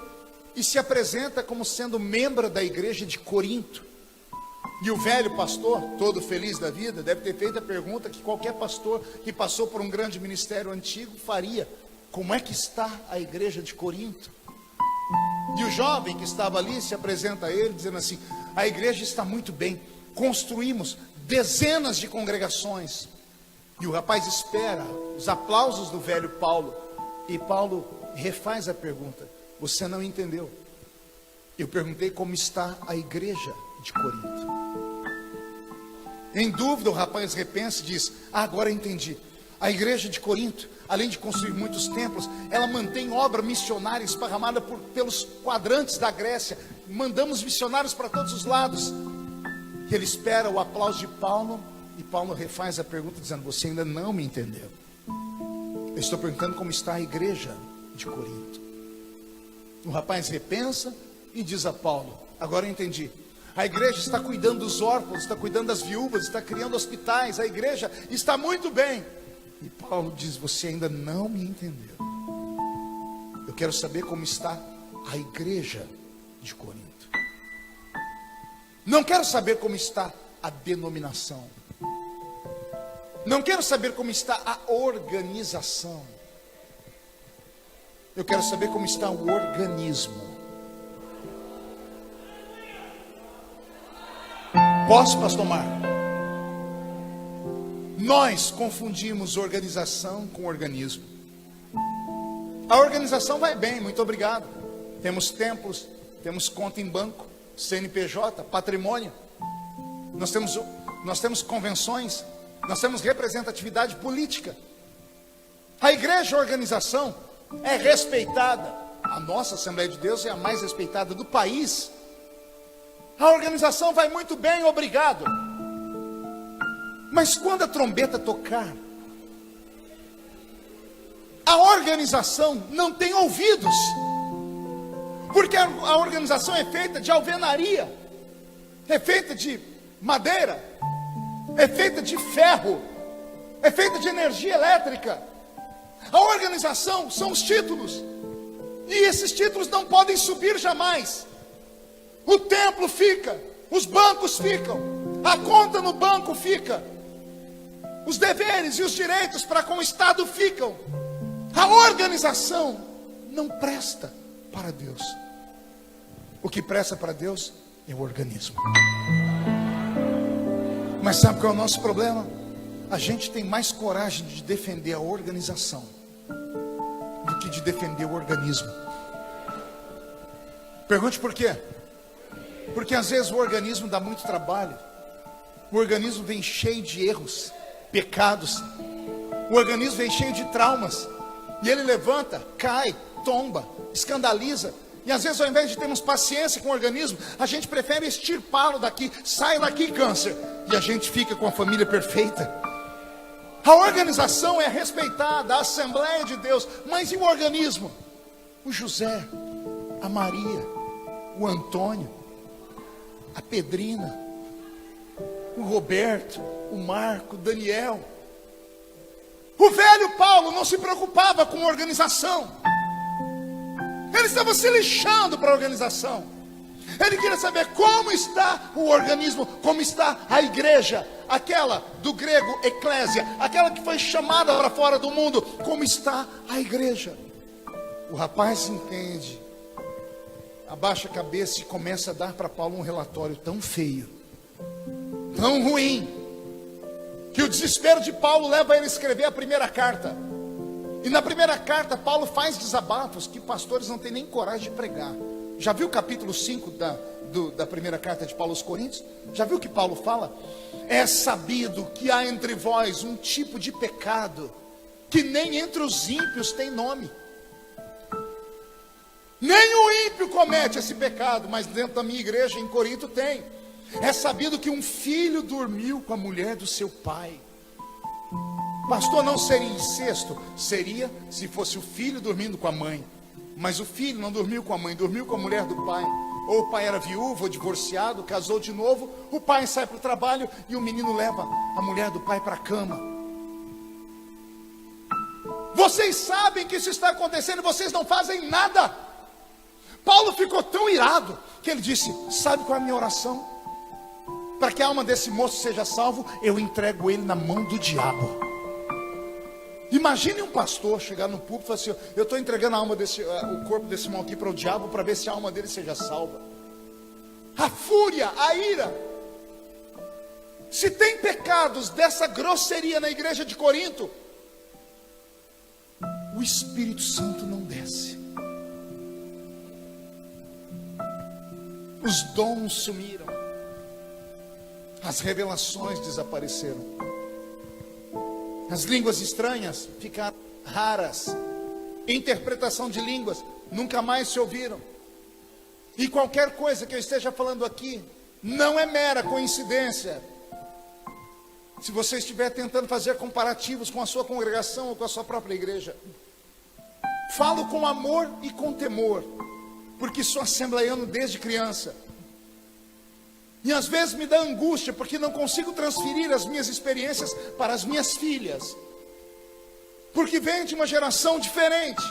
e se apresenta como sendo membro da igreja de Corinto. E o velho pastor, todo feliz da vida, deve ter feito a pergunta que qualquer pastor que passou por um grande ministério antigo faria: como é que está a igreja de Corinto? E o jovem que estava ali se apresenta a ele dizendo assim: a igreja está muito bem, construímos dezenas de congregações. E o rapaz espera os aplausos do velho Paulo, e Paulo refaz a pergunta: você não entendeu? Eu perguntei como está a igreja de Corinto. Em dúvida, o rapaz repensa e diz: agora entendi. A igreja de Corinto, além de construir muitos templos, ela mantém obra missionária esparramada pelos quadrantes da Grécia. Mandamos missionários para todos os lados. E ele espera o aplauso de Paulo, e Paulo refaz a pergunta dizendo: você ainda não me entendeu. Eu estou perguntando como está a igreja de Corinto. O rapaz repensa e diz a Paulo: agora eu entendi. A igreja está cuidando dos órfãos, está cuidando das viúvas, está criando hospitais. A igreja está muito bem. E Paulo diz: você ainda não me entendeu. Eu quero saber como está a igreja de Corinto. Não quero saber como está a denominação. Não quero saber como está a organização. Eu quero saber como está o organismo. Posso, pastor Marco? Nós confundimos organização com organismo. A organização vai bem, muito obrigado. Temos templos, temos conta em banco, CNPJ, patrimônio. Nós temos convenções, nós temos representatividade política. A igreja, a organização, é respeitada. A nossa Assembleia de Deus é a mais respeitada do país. A organização vai muito bem, obrigado. Mas quando a trombeta tocar, a organização não tem ouvidos, porque a organização é feita de alvenaria, é feita de madeira, é feita de ferro, é feita de energia elétrica. A organização são os títulos, e esses títulos não podem subir jamais. O templo fica, os bancos ficam, a conta no banco fica, os deveres e os direitos para com o Estado ficam. A organização não presta para Deus. O que presta para Deus é o organismo. Mas sabe qual é o nosso problema? A gente tem mais coragem de defender a organização do que de defender o organismo. Pergunte por quê? Porque às vezes o organismo dá muito trabalho. O organismo vem cheio de erros, pecados. O organismo vem cheio de traumas. E ele levanta, cai, tomba, escandaliza. E às vezes, ao invés de termos paciência com o organismo, a gente prefere extirpá-lo daqui. Sai daqui, câncer. E a gente fica com a família perfeita. A organização é respeitada, a Assembleia de Deus. Mas e o organismo? O José, a Maria, o Antônio, a Pedrina, o Roberto, o Marco, o Daniel. O velho Paulo não se preocupava com organização. Ele estava se lixando para a organização. Ele queria saber como está o organismo, como está a igreja, aquela do grego eclésia, aquela que foi chamada para fora do mundo. Como está a igreja? O rapaz entende, abaixa a cabeça e começa a dar para Paulo um relatório tão feio, tão ruim, que o desespero de Paulo leva ele a escrever a primeira carta. E na primeira carta Paulo faz desabafos que pastores não têm nem coragem de pregar. Já viu o capítulo 5 da primeira carta de Paulo aos Coríntios? Já viu o que Paulo fala? É sabido que há entre vós um tipo de pecado que nem entre os ímpios tem nome. Nem o ímpio comete esse pecado, mas dentro da minha igreja em Corinto tem. É sabido que um filho dormiu com a mulher do seu pai. Pastor, não seria incesto? Seria se fosse o filho dormindo com a mãe. Mas o filho não dormiu com a mãe, dormiu com a mulher do pai. Ou o pai era viúvo ou divorciado, casou de novo. O pai sai para o trabalho e o menino leva a mulher do pai para a cama. Vocês sabem que isso está acontecendo e vocês não fazem nada. Paulo ficou tão irado que ele disse: sabe qual é a minha oração? Para que a alma desse moço seja salvo, eu entrego ele na mão do diabo. Imagine um pastor chegar no púlpito e falar assim: eu estou entregando o corpo desse irmão aqui para o diabo, para ver se a alma dele seja salva. A fúria, a ira. Se tem pecados dessa grosseria na igreja de Corinto, o Espírito Santo não desce. Os dons sumiram. As revelações desapareceram. As línguas estranhas ficaram raras. Interpretação de línguas nunca mais se ouviram. E qualquer coisa que eu esteja falando aqui não é mera coincidência. Se você estiver tentando fazer comparativos com a sua congregação ou com a sua própria igreja, falo com amor e com temor, porque sou assembleiano desde criança. E às vezes me dá angústia, porque não consigo transferir as minhas experiências para as minhas filhas. Porque vem de uma geração diferente,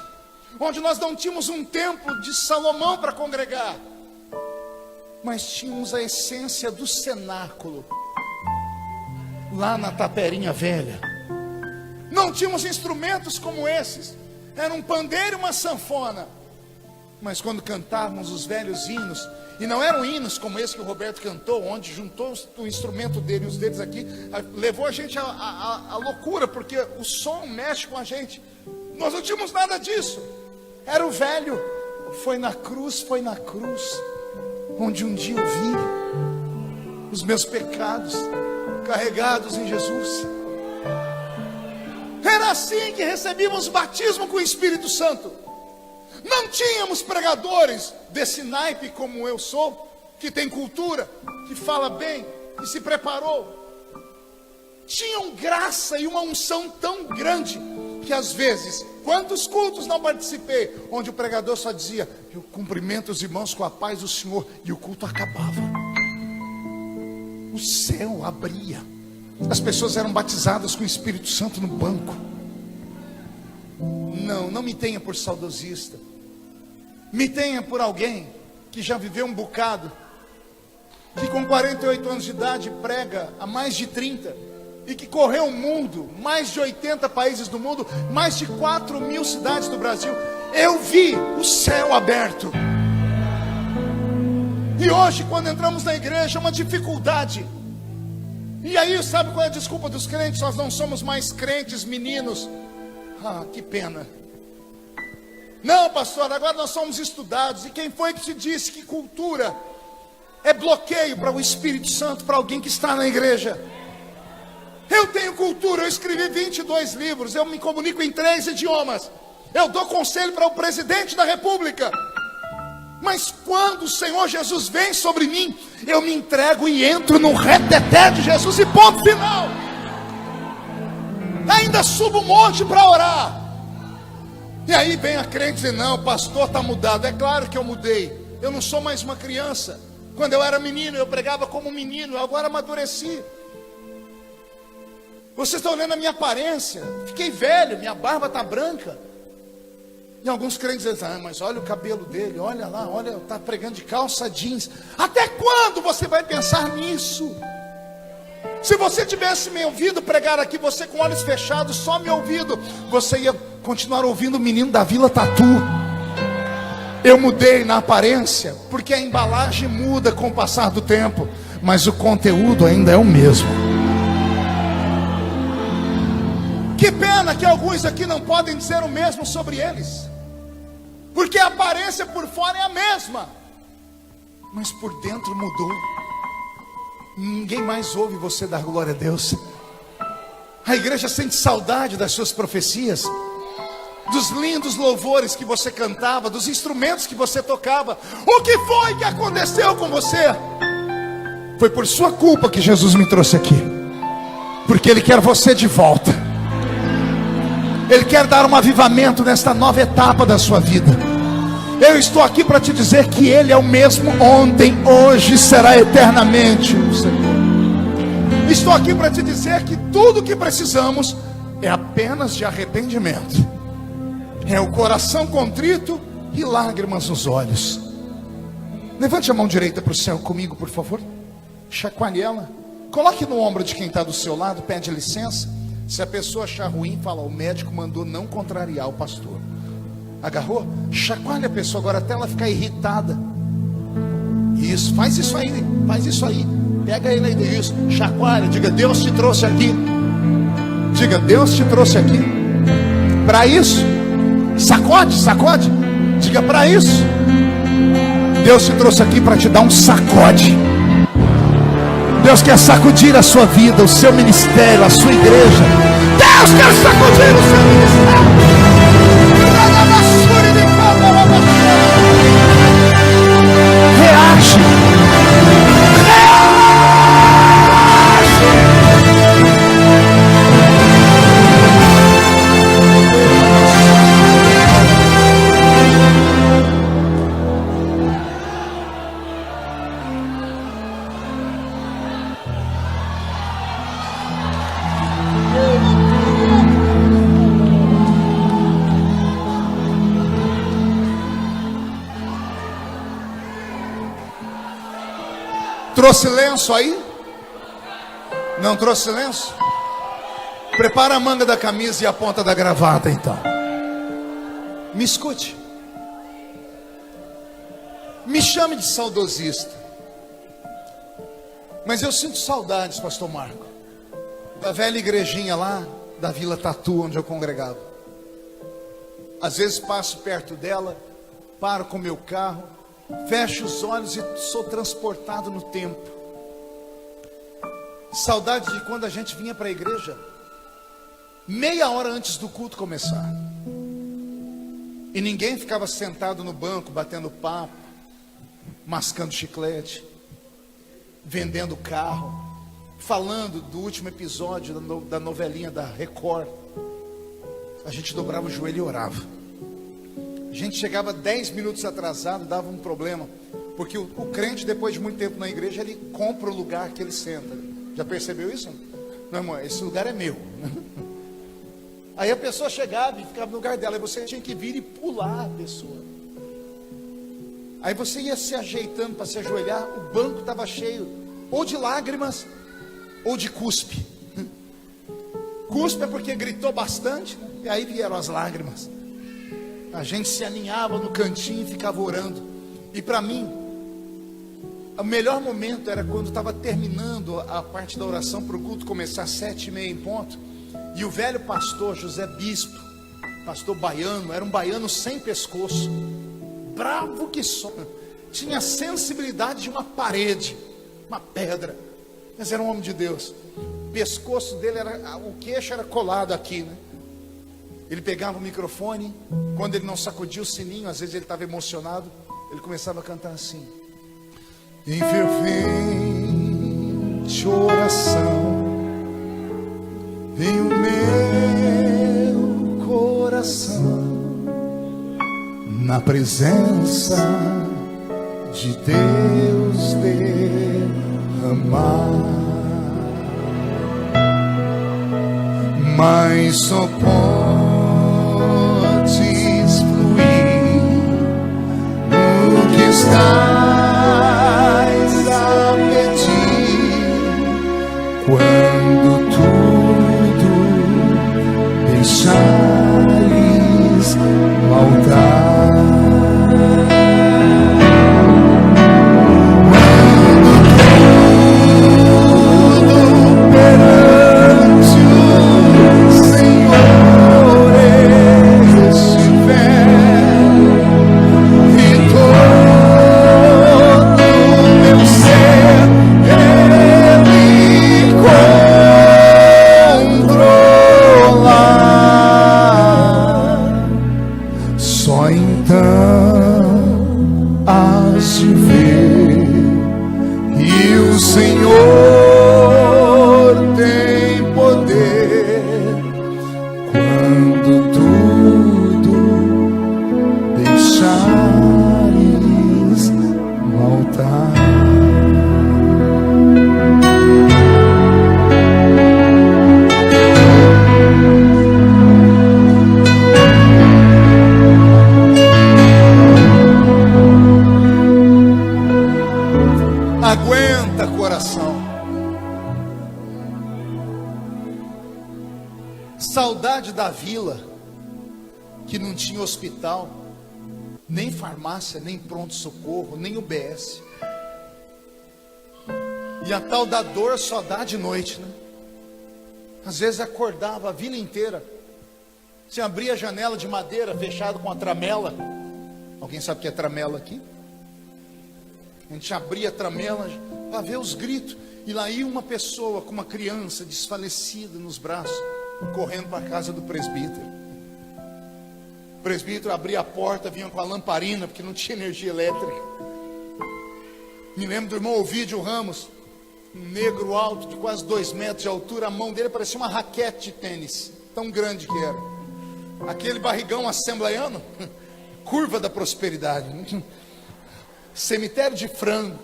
onde nós não tínhamos um templo de Salomão para congregar, mas tínhamos a essência do cenáculo, lá na Taperinha Velha. Não tínhamos instrumentos como esses, era um pandeiro e uma sanfona. Mas quando cantávamos os velhos hinos, e não eram hinos como esse que o Roberto cantou, onde juntou o instrumento dele e os deles aqui, levou a gente à loucura, porque o som mexe com a gente. Nós não tínhamos nada disso. Era o velho, foi na cruz, onde um dia eu vi os meus pecados carregados em Jesus. Era assim que recebíamos o batismo com o Espírito Santo. Não tínhamos pregadores desse naipe como eu sou, que tem cultura, que fala bem, que se preparou. tinham graça e uma unção tão grande, que às vezes, quantos cultos não participei, onde o pregador só dizia, eu cumprimento os irmãos com a paz do Senhor, e o culto acabava. O céu abria, as pessoas eram batizadas com o Espírito Santo no banco. Não me tenha por saudosista, me tenha por alguém que já viveu um bocado, que com 48 anos de idade prega há mais de 30, e que correu o mundo, mais de 80 países do mundo, mais de 4.000 cidades do Brasil. Eu vi o céu aberto. E hoje, quando entramos na igreja, é uma dificuldade. E aí, sabe qual é a desculpa dos crentes? Nós não somos mais crentes meninos. Ah, que pena. Não, pastor, agora nós somos estudados. E quem foi que te disse que cultura é bloqueio para o Espírito Santo, para alguém que está na igreja? Eu tenho cultura, eu escrevi 22 livros, eu me comunico em 3 idiomas, eu dou conselho para o presidente da república. Mas quando o Senhor Jesus vem sobre mim, eu me entrego e entro no reteté de Jesus e ponto final. Ainda subo um monte para orar. E aí vem a crente dizer, não, o pastor está mudado. É claro que eu mudei, eu não sou mais uma criança. Quando eu era menino, eu pregava como menino, agora amadureci. Vocês estão olhando a minha aparência, fiquei velho, minha barba está branca. E alguns crentes dizem, ah, mas olha o cabelo dele, olha lá, olha, está pregando de calça jeans. Até quando você vai pensar nisso? Se você tivesse me ouvido pregar aqui, você com olhos fechados, só me ouvido, você ia continuar ouvindo o menino da Vila Tatu. Eu mudei na aparência, porque a embalagem muda com o passar do tempo, mas o conteúdo ainda é o mesmo. Que pena que alguns aqui não podem dizer o mesmo sobre eles, porque a aparência por fora é a mesma, mas por dentro mudou. Ninguém mais ouve você dar glória a Deus. A igreja sente saudade das suas profecias, dos lindos louvores que você cantava, dos instrumentos que você tocava. O que foi que aconteceu com você? Foi por sua culpa que Jesus me trouxe aqui, porque Ele quer você de volta. Ele quer dar um avivamento nesta nova etapa da sua vida. Eu estou aqui para te dizer que Ele é o mesmo ontem, hoje, será eternamente. Estou aqui para te dizer que tudo o que precisamos é apenas de arrependimento. É o coração contrito e lágrimas nos olhos. Levante a mão direita para o céu comigo, por favor. Chacoalhe ela. Coloque no ombro de quem está do seu lado, pede licença. Se a pessoa achar ruim, fala, o médico mandou não contrariar o pastor. Agarrou? Chacoalha a pessoa agora até ela ficar irritada. Isso, faz isso aí, faz isso aí. Pega ele aí, isso, chacoalha, diga, Deus te trouxe aqui. Diga, Deus te trouxe aqui para isso. Sacode, sacode. Diga, para isso. Deus te trouxe aqui para te dar um sacode. Deus quer sacudir a sua vida, o seu ministério, a sua igreja. Deus quer sacudir o seu ministério. Reage. Trouxe lenço aí? Não trouxe lenço? Prepara a manga da camisa e a ponta da gravata então. Me escute. Me chame de saudosista, mas eu sinto saudades, pastor Marco, da velha igrejinha lá da Vila Tatu, onde eu congregava. Às vezes passo perto dela, paro com meu carro, fecho os olhos e sou transportado no tempo. Saudade de quando a gente vinha para a igreja meia hora antes do culto começar, e ninguém ficava sentado no banco batendo papo, mascando chiclete, vendendo carro, falando do último episódio da novelinha da Record, a gente dobrava o joelho e orava. A gente chegava 10 minutos atrasado, dava um problema, porque o crente, depois de muito tempo na igreja, ele compra o lugar que ele senta. Já percebeu isso? Não, irmão, esse lugar é meu. Aí a pessoa chegava e ficava no lugar dela, e você tinha que vir e pular a pessoa. Aí você ia se ajeitando para se ajoelhar, o banco estava cheio, ou de lágrimas, ou de cuspe. Cuspe é porque gritou bastante, né? E aí vieram as lágrimas. A gente se aninhava no cantinho e ficava orando. E para mim, o melhor momento era quando estava terminando a parte da oração para o culto começar às 7h30 em ponto. E o velho pastor José Bispo, pastor baiano, era um baiano sem pescoço, bravo que só, tinha a sensibilidade de uma parede, uma pedra, mas era um homem de Deus. O pescoço dele era, o queixo era colado aqui, né? Ele pegava o microfone, quando ele não sacudia o sininho, às vezes ele estava emocionado, ele começava a cantar assim: em fervente oração, vem o meu coração na presença de Deus derramar, mas só podes fluir no que estás a pedir, quando tudo deixares no altar. Aguenta, coração. Saudade da vila, que não tinha hospital, nem farmácia, nem pronto-socorro, nem UBS. E a tal da dor só dá de noite, né? Às vezes acordava a vila inteira. Você abria a janela de madeira fechada com a tramela. Alguém sabe o que é tramela aqui? A gente abria a tramela para ver os gritos. E lá ia uma pessoa com uma criança desfalecida nos braços, correndo para a casa do presbítero. O presbítero abria a porta, vinha com a lamparina, porque não tinha energia elétrica. Me lembro do irmão Ovídio Ramos, um negro alto de quase 2 metros de altura. A mão dele parecia uma raquete de tênis, tão grande que era. Aquele barrigão assembleiano, curva da prosperidade, cemitério de frango.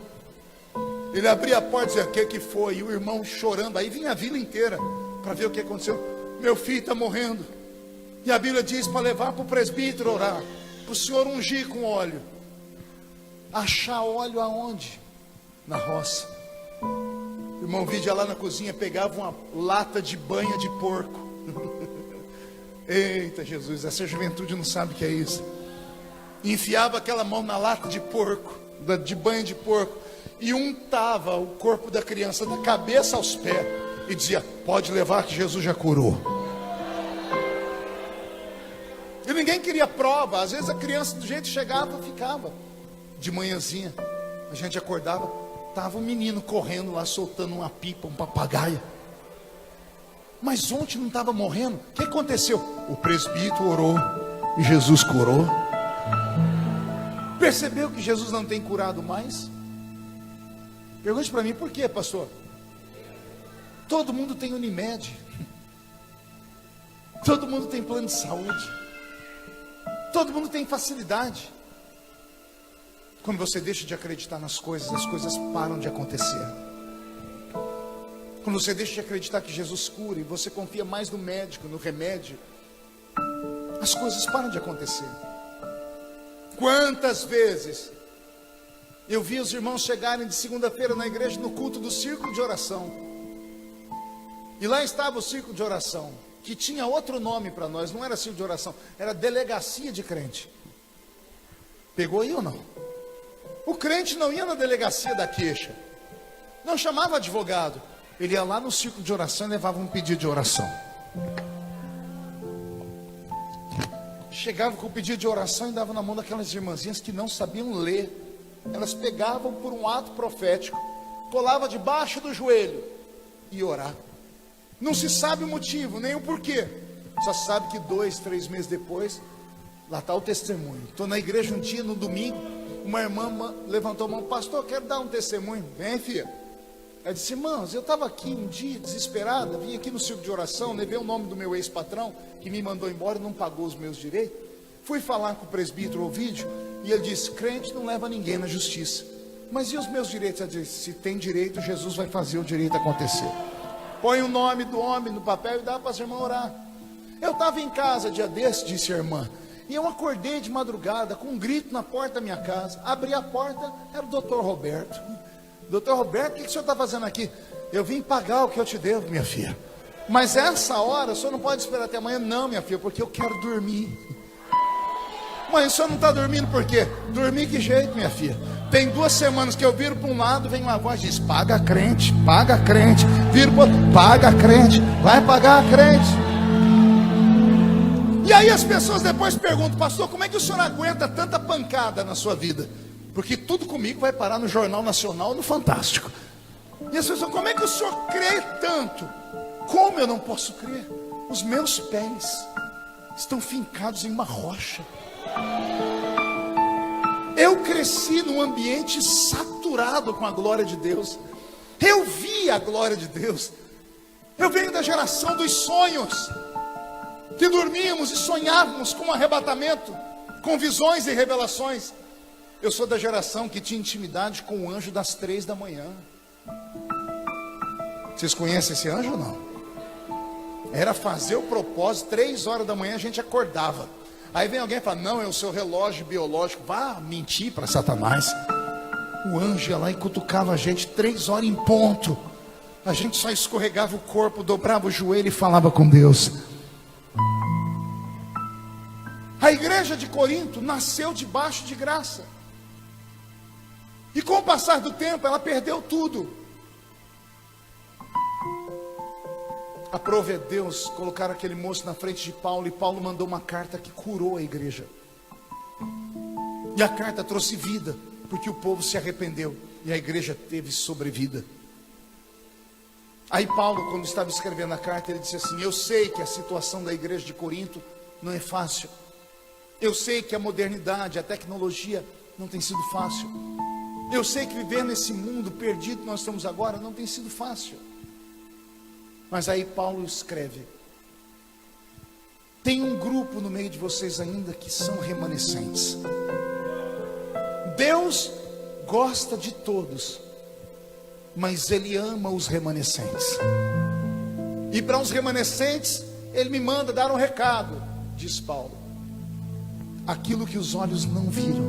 Ele abria a porta e dizia: o que foi? E o irmão chorando. Aí vinha a vila inteira para ver o que aconteceu. Meu filho está morrendo. E a Bíblia diz para levar para o presbítero orar, para o senhor ungir com óleo. Achar óleo aonde? Na roça. O irmão Vídia lá na cozinha pegava uma lata de banha de porco. Eita Jesus, essa juventude não sabe o que é isso. Enfiava aquela mão na lata de porco, de banha de porco, e untava o corpo da criança da cabeça aos pés e dizia: pode levar que Jesus já curou. E ninguém queria prova. Às vezes a criança do jeito que chegava, ficava. De manhãzinha a gente acordava, estava um menino correndo lá, soltando uma pipa, um papagaio. Mas ontem não estava morrendo. O que aconteceu? O presbítero orou e Jesus curou. Percebeu que Jesus não tem curado mais? Pergunte para mim, por quê, pastor? Todo mundo tem Unimed. Todo mundo tem plano de saúde. Todo mundo tem facilidade. Quando você deixa de acreditar nas coisas, as coisas param de acontecer. Quando você deixa de acreditar que Jesus cura e você confia mais no médico, no remédio, as coisas param de acontecer. Quantas vezes eu vi os irmãos chegarem de segunda-feira na igreja no culto do círculo de oração, e lá estava o círculo de oração, que tinha outro nome para nós, não era círculo de oração, era delegacia de crente. Pegou aí ou não? O crente não ia na delegacia da queixa, não chamava advogado, ele ia lá no círculo de oração e levava um pedido de oração. Chegava com o pedido de oração e dava na mão daquelas irmãzinhas que não sabiam ler. Elas pegavam por um ato profético, colava debaixo do joelho e orar. Não se sabe o motivo, nem o porquê. Só sabe que 2, 3 meses depois, lá está o testemunho. Estou na igreja um dia, no domingo, uma irmã levantou a mão: pastor, quero dar um testemunho. Vem, filha. Ela disse: irmãos, eu estava aqui um dia desesperada, vim aqui no círculo de oração, levei o nome do meu ex-patrão, que me mandou embora e não pagou os meus direitos. Fui falar com o presbítero Ovídio, e ele disse: crente não leva ninguém na justiça. Mas e os meus direitos? Ela disse: se tem direito, Jesus vai fazer o direito acontecer. Põe o nome do homem no papel e dá para as irmãs orar. Eu estava em casa dia desse, disse a irmã, e eu acordei de madrugada com um grito na porta da minha casa. Abri a porta, era o doutor Roberto. Doutor Roberto, o que o senhor está fazendo aqui? Eu vim pagar o que eu te devo, minha filha. Mas essa hora, o senhor não pode esperar até amanhã? Não, minha filha, porque eu quero dormir. Mãe, o senhor não está dormindo por quê? Dormir que jeito, minha filha? Tem 2 semanas que eu viro para um lado, vem uma voz e diz: paga crente, paga crente. Viro para outro: paga crente, vai pagar a crente. E aí as pessoas depois perguntam: pastor, como é que o senhor aguenta tanta pancada na sua vida? Porque tudo comigo vai parar no Jornal Nacional, no Fantástico. E as pessoas: como é que o senhor crê tanto? Como eu não posso crer? Os meus pés estão fincados em uma rocha. Eu cresci num ambiente saturado com a glória de Deus. Eu vi a glória de Deus. Eu venho da geração dos sonhos, que dormíamos e sonhávamos com um arrebatamento, com visões e revelações. Eu sou da geração que tinha intimidade com o anjo das 3 da manhã. Vocês conhecem esse anjo ou não? Era fazer o propósito, 3 horas da manhã a gente acordava. Aí vem alguém e fala: não, é o seu relógio biológico. Vá mentir para Satanás. O anjo ia lá e cutucava a gente 3 horas em ponto. A gente só escorregava o corpo, dobrava o joelho e falava com Deus. A igreja de Corinto nasceu debaixo de graça. E com o passar do tempo ela perdeu tudo. Aprove a Deus colocar aquele moço na frente de Paulo, e Paulo mandou uma carta que curou a igreja. E a carta trouxe vida, porque o povo se arrependeu e a igreja teve sobrevida. Aí Paulo, quando estava escrevendo a carta, ele disse assim: eu sei que a situação da igreja de Corinto não é fácil. Eu sei que a modernidade, a tecnologia não tem sido fácil. Eu sei que viver nesse mundo perdido que nós estamos agora não tem sido fácil. Mas aí Paulo escreve: tem um grupo no meio de vocês ainda que são remanescentes. Deus gosta de todos, mas Ele ama os remanescentes. E para os remanescentes, Ele me manda dar um recado, diz Paulo: aquilo que os olhos não viram,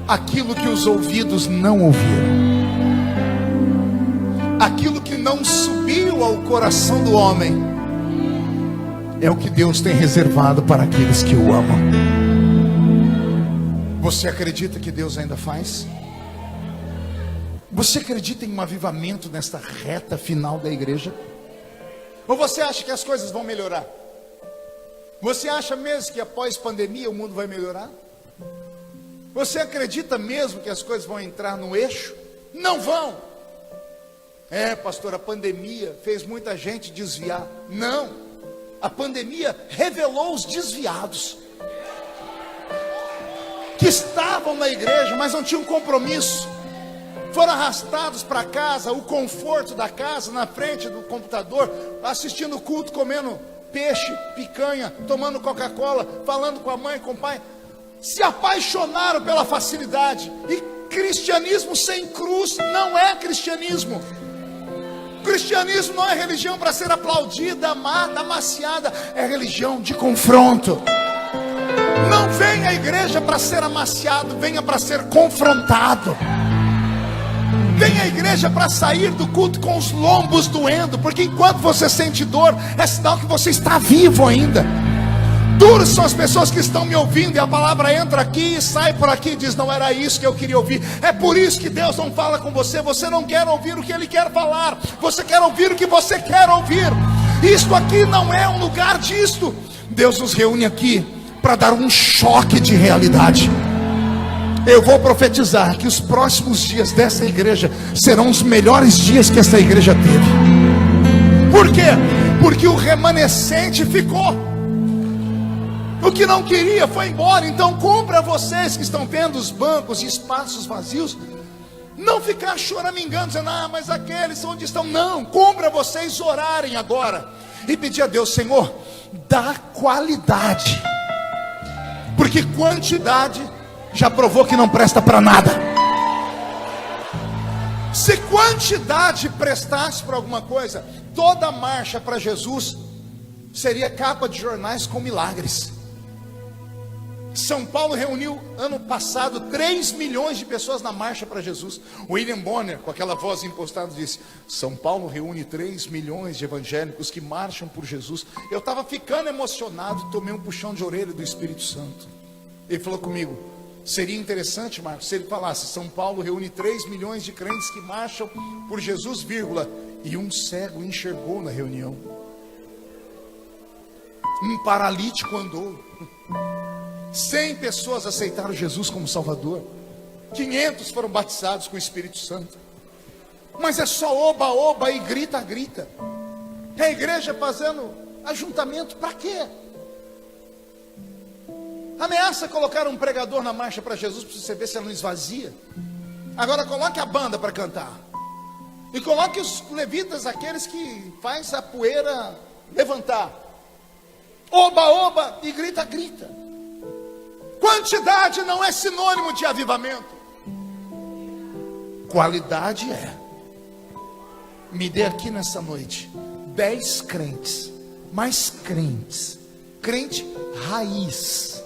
aquilo que os ouvidos não ouviram, aquilo que não subiu ao coração do homem, é o que Deus tem reservado para aqueles que o amam. Você acredita que Deus ainda faz? Você acredita em um avivamento nesta reta final da igreja? Ou você acha que as coisas vão melhorar? Você acha mesmo que após pandemia o mundo vai melhorar? Você acredita mesmo que as coisas vão entrar no eixo? Não vão. Pastor, a pandemia fez muita gente desviar. Não, a pandemia revelou os desviados, que estavam na igreja, mas não tinham compromisso. foram arrastados para casa, o conforto da casa, na frente do computador, assistindo o culto, comendo peixe, picanha, tomando Coca-Cola, falando com a mãe, com o pai, se apaixonaram pela facilidade. E cristianismo sem cruz não é cristianismo. Cristianismo não é religião para ser aplaudida, amada, amaciada, é religião de confronto. Não venha à igreja para ser amaciado, venha para ser confrontado. Venha à igreja para sair do culto com os lombos doendo, porque enquanto você sente dor, é sinal que você está vivo ainda. Duros são as pessoas que estão me ouvindo, e a palavra entra aqui e sai por aqui e diz: não era isso que eu queria ouvir. É por isso que Deus não fala com você. Você não quer ouvir o que Ele quer falar, você quer ouvir o que você quer ouvir. Isto aqui não é um lugar disto. Deus nos reúne aqui para dar um choque de realidade. Eu vou profetizar que os próximos dias dessa igreja serão os melhores dias que essa igreja teve. Por quê? Porque o remanescente ficou. O que não queria foi embora. Então cumpra vocês que estão vendo os bancos e espaços vazios, não ficar choramingando, dizendo: ah, mas aqueles onde estão. Não, cumpra vocês orarem agora e pedir a Deus: Senhor, dá qualidade, porque quantidade já provou que não presta para nada. Se quantidade prestasse para alguma coisa, toda marcha para Jesus seria capa de jornais com milagres. São Paulo reuniu ano passado 3 milhões de pessoas na marcha para Jesus. William Bonner, com aquela voz impostada, disse: São Paulo reúne 3 milhões de evangélicos que marcham por Jesus. Eu estava ficando emocionado, tomei um puxão de orelha do Espírito Santo. Ele falou comigo: seria interessante, Marcos, se ele falasse: São Paulo reúne 3 milhões de crentes que marcham por Jesus, vírgula, e um cego enxergou na reunião, um paralítico andou, 100 pessoas aceitaram Jesus como Salvador, 500 foram batizados com o Espírito Santo. Mas é só oba, oba e grita, grita. É a igreja fazendo ajuntamento para quê? Ameaça colocar um pregador na marcha para Jesus, para você ver se ela não esvazia. Agora coloque a banda para cantar, e coloque os levitas, aqueles que faz a poeira levantar. Oba, oba e grita, grita. Quantidade não é sinônimo de avivamento. Qualidade é. Me dê aqui nessa noite 10 crentes, mais crentes, crente raiz,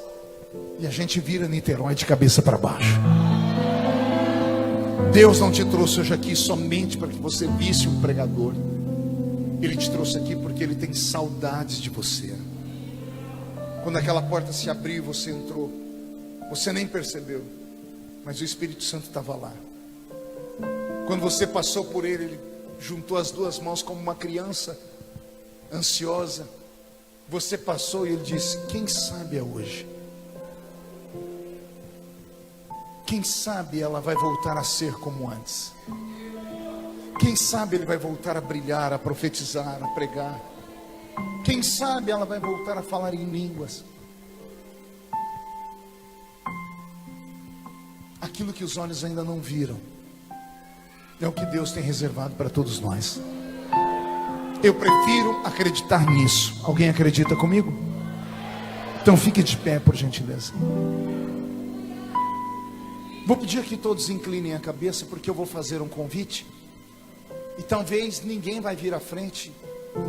e a gente vira Niterói de cabeça para baixo. Deus não te trouxe hoje aqui somente para que você visse um pregador. Ele te trouxe aqui porque Ele tem saudades de você. Quando aquela porta se abriu e você entrou, você nem percebeu, mas o Espírito Santo estava lá. Quando você passou por Ele, Ele juntou as duas mãos como uma criança ansiosa. Você passou e Ele disse: quem sabe é hoje? Quem sabe ela vai voltar a ser como antes? Quem sabe Ele vai voltar a brilhar, a profetizar, a pregar? Quem sabe ela vai voltar a falar em línguas? Aquilo que os olhos ainda não viram é o que Deus tem reservado para todos nós. Eu prefiro acreditar nisso. Alguém acredita comigo? Então fique de pé, por gentileza. Vou pedir que todos inclinem a cabeça, porque eu vou fazer um convite, e talvez ninguém vai vir à frente.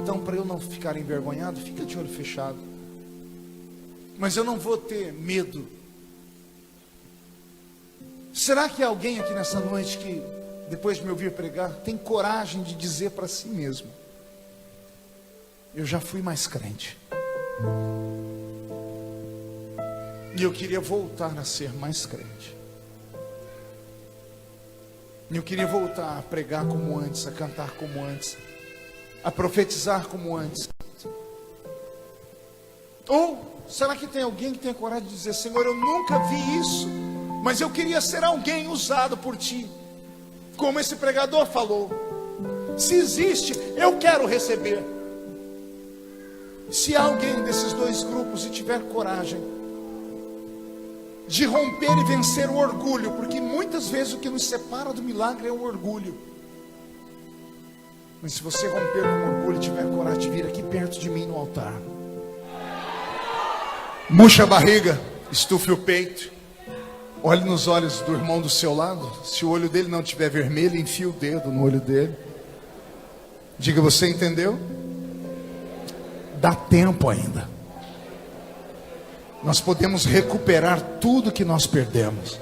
Então, para eu não ficar envergonhado, fica de olho fechado. Mas eu não vou ter medo. Será que há alguém aqui nessa noite que, depois de me ouvir pregar, tem coragem de dizer para si mesmo: eu já fui mais crente, e eu queria voltar a ser mais crente. Eu queria voltar a pregar como antes, a cantar como antes, a profetizar como antes. Ou será que tem alguém que tem coragem de dizer: Senhor, eu nunca vi isso, mas eu queria ser alguém usado por Ti, como esse pregador falou. Se existe, eu quero receber. Se há alguém desses dois grupos e tiver coragem, de romper e vencer o orgulho, porque muitas vezes o que nos separa do milagre é o orgulho. Mas se você romper com o orgulho e tiver coragem de vir aqui perto de mim no altar, murcha a barriga, estufe o peito, olhe nos olhos do irmão do seu lado. Se o olho dele não estiver vermelho, enfie o dedo no olho dele. Diga: você entendeu? Dá tempo ainda. Nós podemos recuperar tudo que nós perdemos.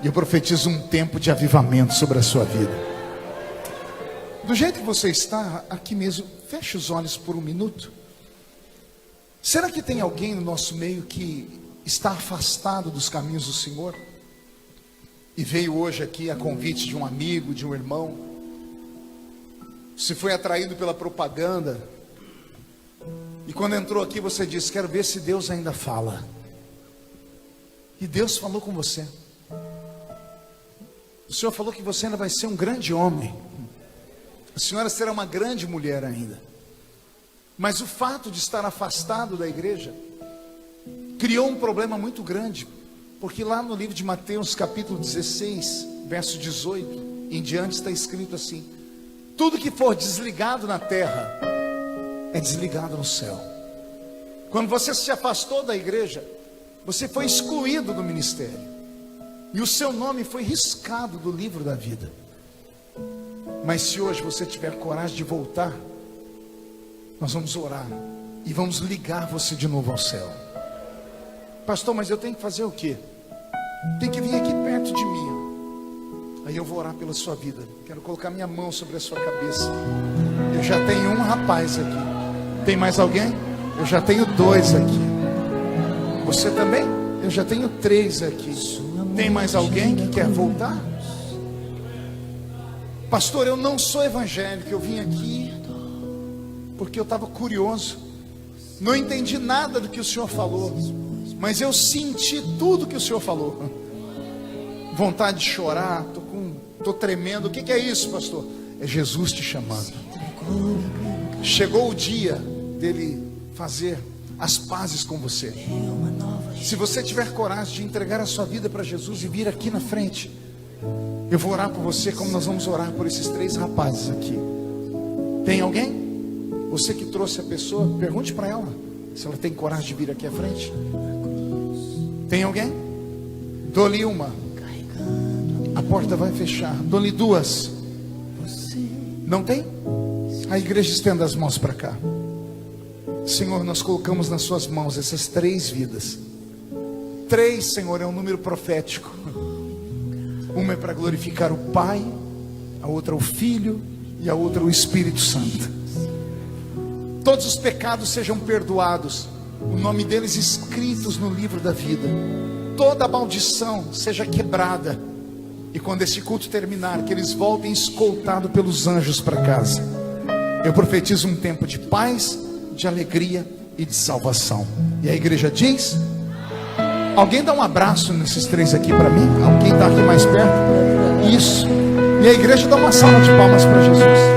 E eu profetizo um tempo de avivamento sobre a sua vida. Do jeito que você está aqui mesmo, feche os olhos por um minuto. Será que tem alguém no nosso meio que está afastado dos caminhos do Senhor e veio hoje aqui a convite de um amigo, de um irmão? Se foi atraído pela propaganda e quando entrou aqui você disse: quero ver se Deus ainda fala. E Deus falou com você. O Senhor falou que você ainda vai ser um grande homem, a senhora será uma grande mulher ainda. Mas o fato de estar afastado da igreja criou um problema muito grande, porque lá no livro de Mateus capítulo 16 verso 18 em diante está escrito assim: tudo que for desligado na terra é desligado no céu. Quando você se afastou da igreja, você foi excluído do ministério, e o seu nome foi riscado do livro da vida. Mas se hoje você tiver coragem de voltar, nós vamos orar e vamos ligar você de novo ao céu. Pastor, mas eu tenho que fazer o quê? Tem que vir aqui perto de mim. Aí eu vou orar pela sua vida. Quero colocar minha mão sobre a sua cabeça. Eu já tenho um rapaz aqui. Tem mais alguém? Eu já tenho 2 aqui. Você também? Eu já tenho 3 aqui. Tem mais alguém que quer voltar? Pastor, eu não sou evangélico. Eu vim aqui porque eu estava curioso. Não entendi nada do que o Senhor falou, mas eu senti tudo que o Senhor falou. Vontade de chorar, tô tremendo. O que é isso, pastor? É Jesus te chamando. Chegou o dia dele fazer as pazes com você. Se você tiver coragem de entregar a sua vida para Jesus e vir aqui na frente, eu vou orar por você como nós vamos orar por esses 3 rapazes aqui. Tem alguém? Você que trouxe a pessoa, pergunte para ela se ela tem coragem de vir aqui à frente. Tem alguém? Dou-lhe uma, a porta vai fechar. Dou-lhe 2. Não tem? A igreja estenda as mãos para cá. Senhor, nós colocamos nas suas mãos essas 3 vidas. 3, Senhor, é um número profético. Uma é para glorificar o Pai, a outra o Filho e a outra o Espírito Santo. Todos os pecados sejam perdoados, o nome deles escritos no livro da vida. Toda maldição seja quebrada, e quando esse culto terminar, que eles voltem escoltados pelos anjos para casa. Eu profetizo um tempo de paz, de alegria e de salvação. E a igreja diz: alguém dá um abraço nesses 3 aqui para mim? Alguém está aqui mais perto? Isso. E a igreja dá uma salva de palmas para Jesus.